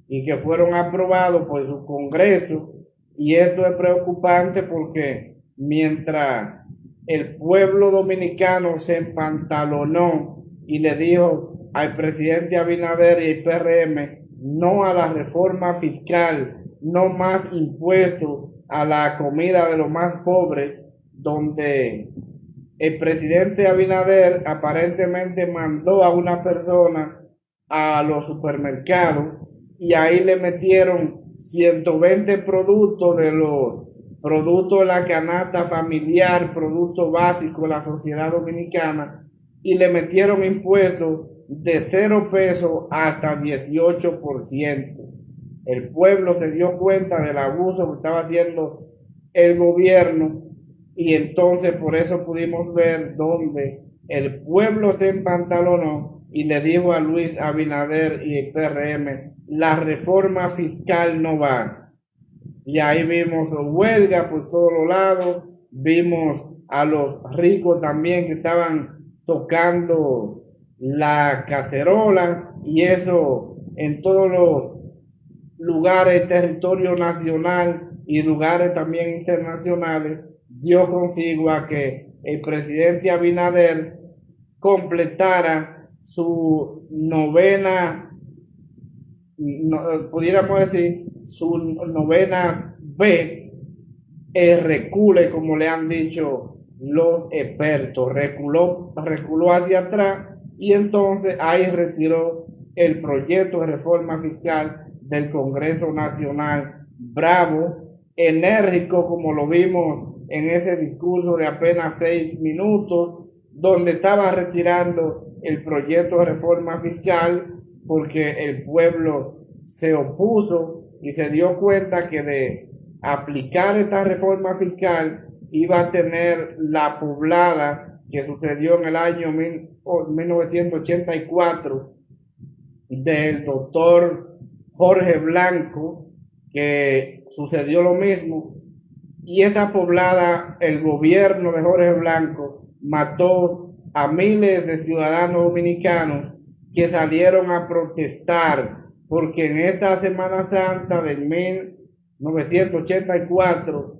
y que fueron aprobados por su Congreso. Y esto es preocupante porque mientras el pueblo dominicano se empantalonó y le dijo al presidente Abinader y el PRM no a la reforma fiscal, no más impuestos a la comida de los más pobres, donde el presidente Abinader aparentemente mandó a una persona a los supermercados y ahí le metieron 120 productos de los productos de la canasta familiar, productos básicos de la sociedad dominicana, y le metieron impuestos de 0 pesos hasta 18%. El pueblo se dio cuenta del abuso que estaba haciendo el gobierno, y entonces por eso pudimos ver donde el pueblo se empantalonó y le dijo a Luis Abinader y el PRM, la reforma fiscal no va. Y ahí vimos huelga por todos los lados, vimos a los ricos también que estaban tocando la cacerola, y eso en todos los lugares, territorio nacional y lugares también internacionales, dio consigo a que el presidente Abinader completara su novena, pudiéramos decir, su novena B, el recule, como le han dicho los expertos, reculó hacia atrás, y entonces ahí retiró el proyecto de reforma fiscal del Congreso Nacional. Bravo, enérgico, como lo vimos en ese discurso de apenas 6 minutos, donde estaba retirando el proyecto de reforma fiscal porque el pueblo se opuso y se dio cuenta que de aplicar esta reforma fiscal iba a tener la poblada que sucedió en el año 1984 del doctor Jorge Blanco, que sucedió lo mismo, y esta poblada, el gobierno de Jorge Blanco mató a miles de ciudadanos dominicanos que salieron a protestar, porque en esta Semana Santa de 1984,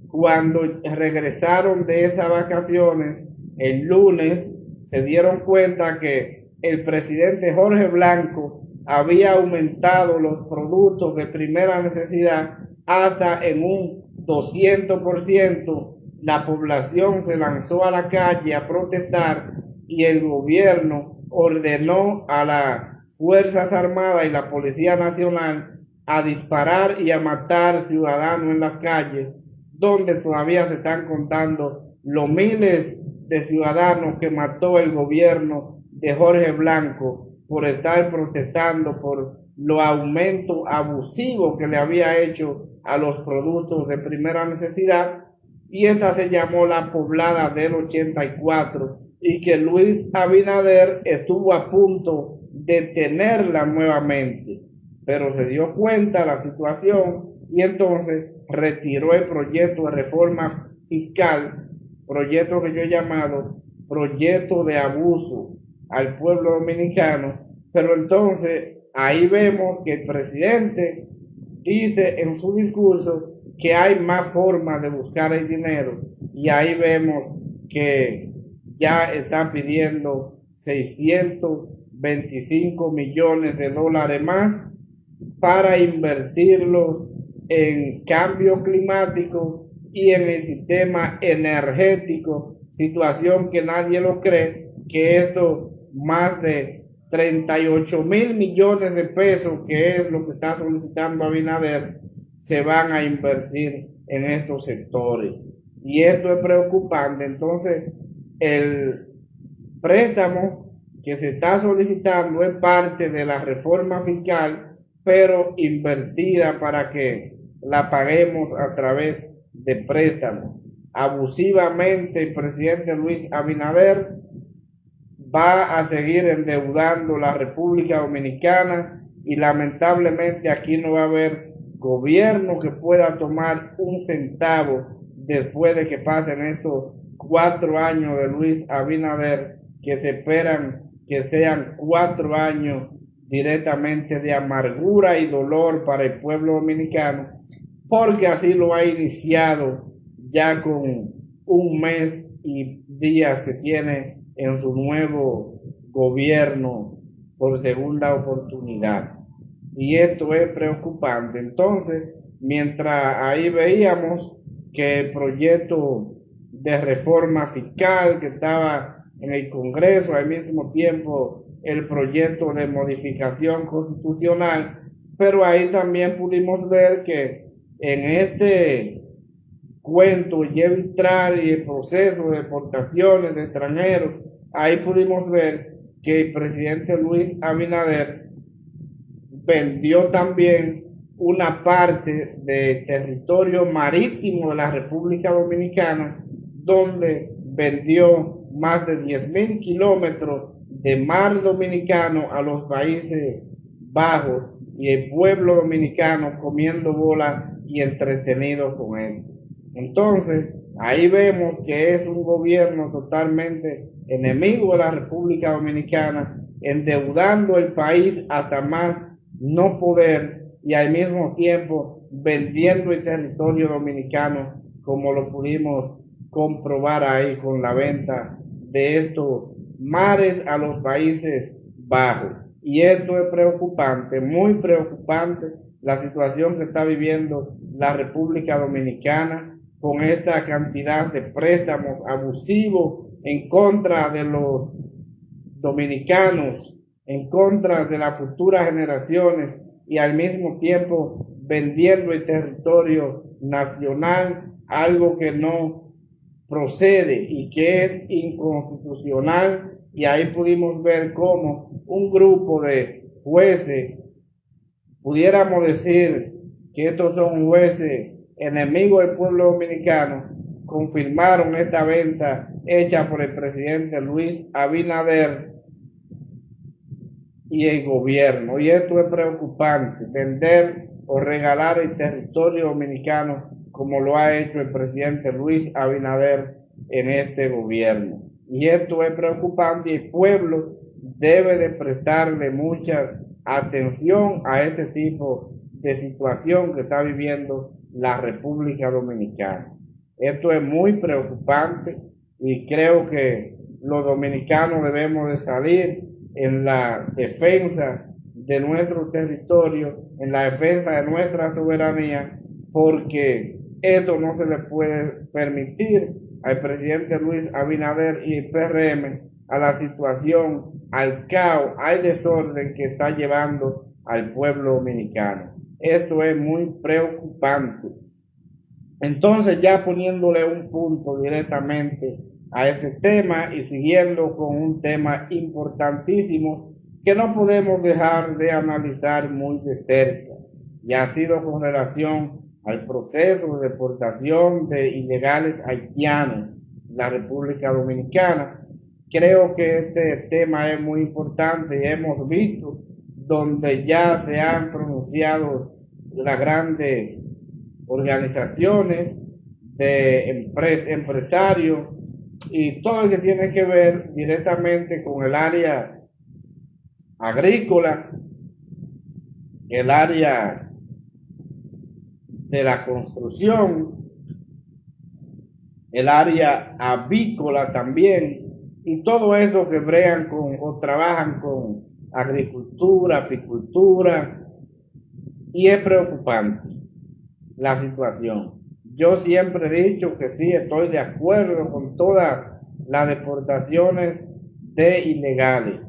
cuando regresaron de esas vacaciones, el lunes se dieron cuenta que el presidente Jorge Blanco había aumentado los productos de primera necesidad hasta en un 200%. La población se lanzó a la calle a protestar y el gobierno ordenó a las Fuerzas Armadas y la Policía Nacional a disparar y a matar ciudadanos en las calles, donde todavía se están contando los miles de ciudadanos que mató el gobierno de Jorge Blanco por estar protestando por los aumentos abusivos que le había hecho a los productos de primera necesidad. Y esta se llamó la poblada del 84, y que Luis Abinader estuvo a punto de tenerla nuevamente, pero se dio cuenta de la situación y entonces retiró el proyecto de reforma fiscal, proyecto que yo he llamado proyecto de abuso al pueblo dominicano. Pero entonces ahí vemos que el presidente dice en su discurso que hay más formas de buscar el dinero, y ahí vemos que ya están pidiendo 625 millones de dólares más para invertirlos en cambio climático y en el sistema energético, situación que nadie lo cree, que esto más de 38,000 millones de pesos, que es lo que está solicitando Abinader, se van a invertir en estos sectores. Y esto es preocupante. Entonces, el préstamo que se está solicitando es parte de la reforma fiscal, pero invertida para que la paguemos a través de préstamos. Abusivamente, el presidente Luis Abinader va a seguir endeudando la República Dominicana, y lamentablemente aquí no va a haber gobierno que pueda tomar un centavo después de que pasen estos 4 años de Luis Abinader, que se esperan que sean 4 años directamente de amargura y dolor para el pueblo dominicano, porque así lo ha iniciado ya con un mes y días que tiene en su nuevo gobierno por segunda oportunidad. Y esto es preocupante. Entonces, mientras ahí veíamos que el proyecto de reforma fiscal que estaba en el Congreso, al mismo tiempo el proyecto de modificación constitucional, pero ahí también pudimos ver que en este cuento y el proceso de deportaciones de extranjeros, ahí pudimos ver que el presidente Luis Abinader vendió también una parte de territorio marítimo de la República Dominicana, donde vendió más de 10,000 kilómetros de mar dominicano a los Países Bajos, y el pueblo dominicano comiendo bola y entretenido con él. Entonces, Ahí vemos que es un gobierno totalmente enemigo de la República Dominicana, endeudando el país hasta más no poder y al mismo tiempo vendiendo el territorio dominicano, como lo pudimos comprobar ahí con la venta de estos mares a los Países Bajos. Y esto es preocupante, muy preocupante, la situación que está viviendo la República Dominicana con esta cantidad de préstamos abusivos en contra de los dominicanos, en contra de las futuras generaciones y al mismo tiempo vendiendo el territorio nacional, algo que no procede y que es inconstitucional. Y ahí pudimos ver cómo un grupo de jueces, pudiéramos decir que estos son jueces enemigos del pueblo dominicano, confirmaron esta venta hecha por el presidente Luis Abinader y el gobierno. Y esto es preocupante, vender o regalar el territorio dominicano como lo ha hecho el presidente Luis Abinader en este gobierno. Y esto es preocupante y el pueblo debe de prestarle mucha atención a este tipo de situación que está viviendo la República Dominicana. Esto es muy preocupante y creo que los dominicanos debemos de salir en la defensa de nuestro territorio, en la defensa de nuestra soberanía, porque esto no se le puede permitir al presidente Luis Abinader y el PRM, a la situación, al caos, al desorden que está llevando al pueblo dominicano. Esto es muy preocupante. Entonces, ya poniéndole un punto directamente a este tema y siguiendo con un tema importantísimo que no podemos dejar de analizar muy de cerca, y ha sido con relación al proceso de deportación de ilegales haitianos en la República Dominicana. Creo que este tema es muy importante y hemos visto donde ya se han pronunciado las grandes organizaciones de empresarios y todo lo que tiene que ver directamente con el área agrícola, el área de la construcción, el área avícola también, y todo eso que bregan con o trabajan con agricultura, apicultura, y es preocupante la situación. Yo siempre he dicho que sí, estoy de acuerdo con todas las deportaciones de ilegales,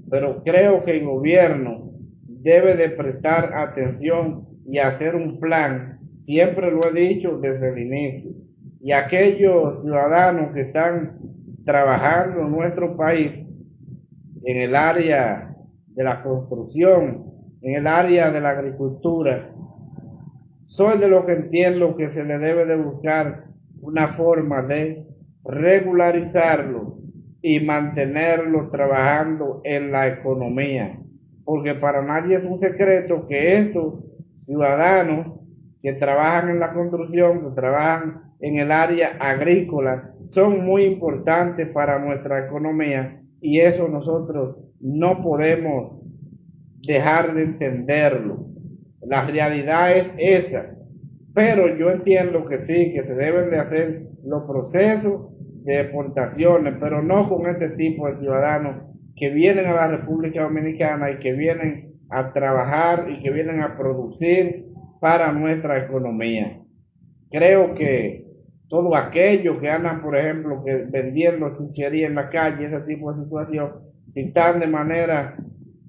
pero creo que el gobierno debe de prestar atención y hacer un plan. Siempre lo he dicho desde el inicio. Y aquellos ciudadanos que están trabajando en nuestro país en el área de la construcción, en el área de la agricultura, soy de lo que entiendo que se le debe de buscar una forma de regularizarlo y mantenerlo trabajando en la economía, porque para nadie es un secreto que estos ciudadanos que trabajan en la construcción, que trabajan en el área agrícola, son muy importantes para nuestra economía, y eso nosotros no podemos dejar de entenderlo. La realidad es esa, pero yo entiendo que sí, que se deben de hacer los procesos de deportaciones, pero no con este tipo de ciudadanos que vienen a la República Dominicana y que vienen a trabajar y que vienen a producir para nuestra economía. Creo que todo aquello que andan, por ejemplo, que vendiendo chuchería en la calle, ese tipo de situación, si están de manera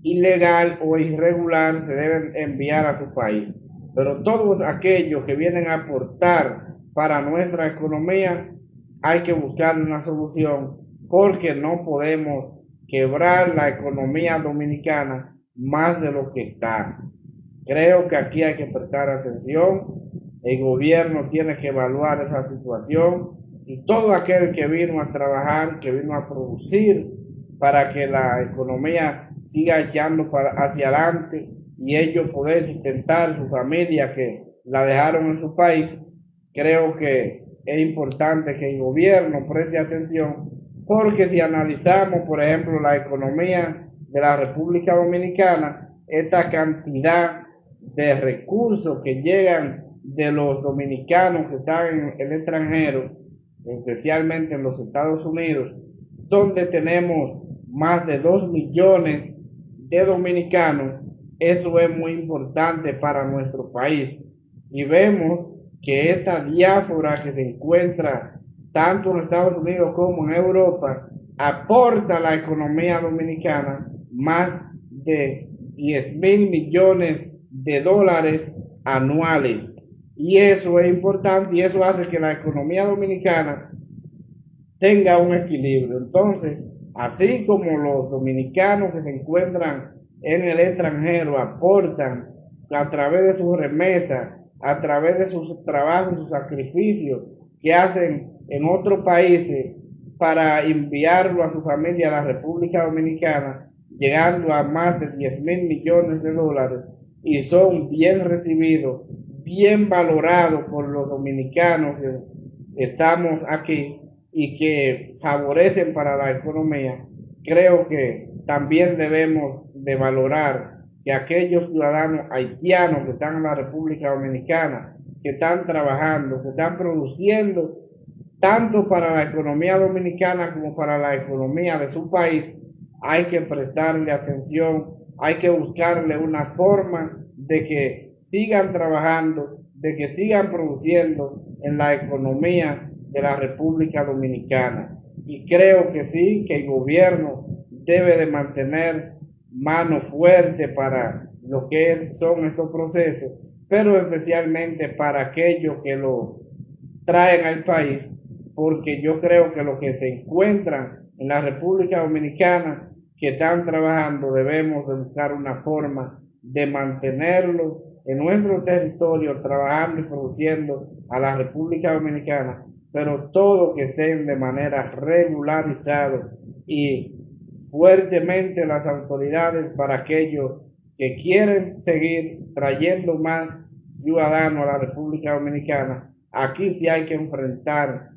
ilegal o irregular, se deben enviar a su país. Pero todos aquellos que vienen a aportar para nuestra economía, hay que buscar una solución, porque no podemos quebrar la economía dominicana más de lo que está. Creo que aquí hay que prestar atención. El gobierno tiene que evaluar esa situación, y todo aquel que vino a trabajar, que vino a producir para que la economía siga echando hacia adelante y ellos poder sustentar su familia que la dejaron en su país, creo que es importante que el gobierno preste atención, porque si analizamos, por ejemplo, la economía de la República Dominicana, esta cantidad de recursos que llegan de los dominicanos que están en el extranjero, especialmente en los Estados Unidos, donde tenemos más de 2 millones de dominicanos, eso es muy importante para nuestro país. Y vemos que esta diáspora que se encuentra tanto en Estados Unidos como en Europa aporta a la economía dominicana más de 10.000 millones de dólares anuales. Y eso es importante y eso hace que la economía dominicana tenga un equilibrio. Entonces, así como los dominicanos que se encuentran en el extranjero aportan a través de sus remesas, a través de sus trabajos, sus sacrificios que hacen en otros países para enviarlo a su familia a la República Dominicana, llegando a más de 10.000 millones de dólares, y son bien recibidos, bien valorados por los dominicanos que estamos aquí y que favorecen para la economía. Creo que también debemos de valorar que aquellos ciudadanos haitianos que están en la República Dominicana, que están trabajando, que están produciendo tanto para la economía dominicana como para la economía de su país, hay que prestarle atención, hay que buscarle una forma de que sigan trabajando, de que sigan produciendo en la economía de la República Dominicana. Y creo que sí, que el gobierno debe de mantener mano fuerte para lo que son estos procesos, pero especialmente para aquellos que lo traen al país, porque yo creo que los que se encuentran en la República Dominicana que están trabajando, debemos de buscar una forma de mantenerlo en nuestro territorio, trabajando y produciendo a la República Dominicana, pero todo que estén de manera regularizado y fuertemente las autoridades para aquellos que quieren seguir trayendo más ciudadanos a la República Dominicana. Aquí sí hay que enfrentar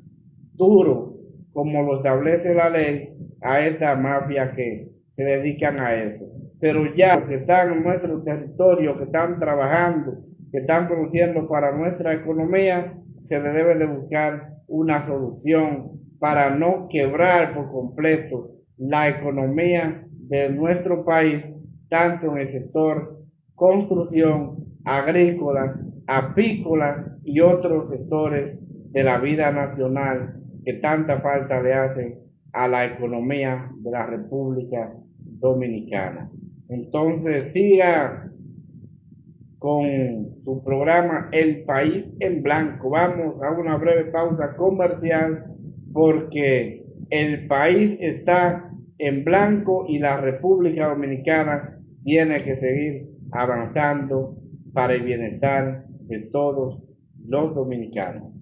duro, como lo establece la ley, a esta mafia que se dedican a eso. Pero ya los que están en nuestro territorio, que están trabajando, que están produciendo para nuestra economía, se le debe de buscar una solución para no quebrar por completo la economía de nuestro país, tanto en el sector construcción, agrícola, apícola y otros sectores de la vida nacional que tanta falta le hacen a la economía de la República Dominicana. Entonces siga con su programa El País en Blanco. Vamos a una breve pausa comercial porque el país está en blanco y la República Dominicana tiene que seguir avanzando para el bienestar de todos los dominicanos.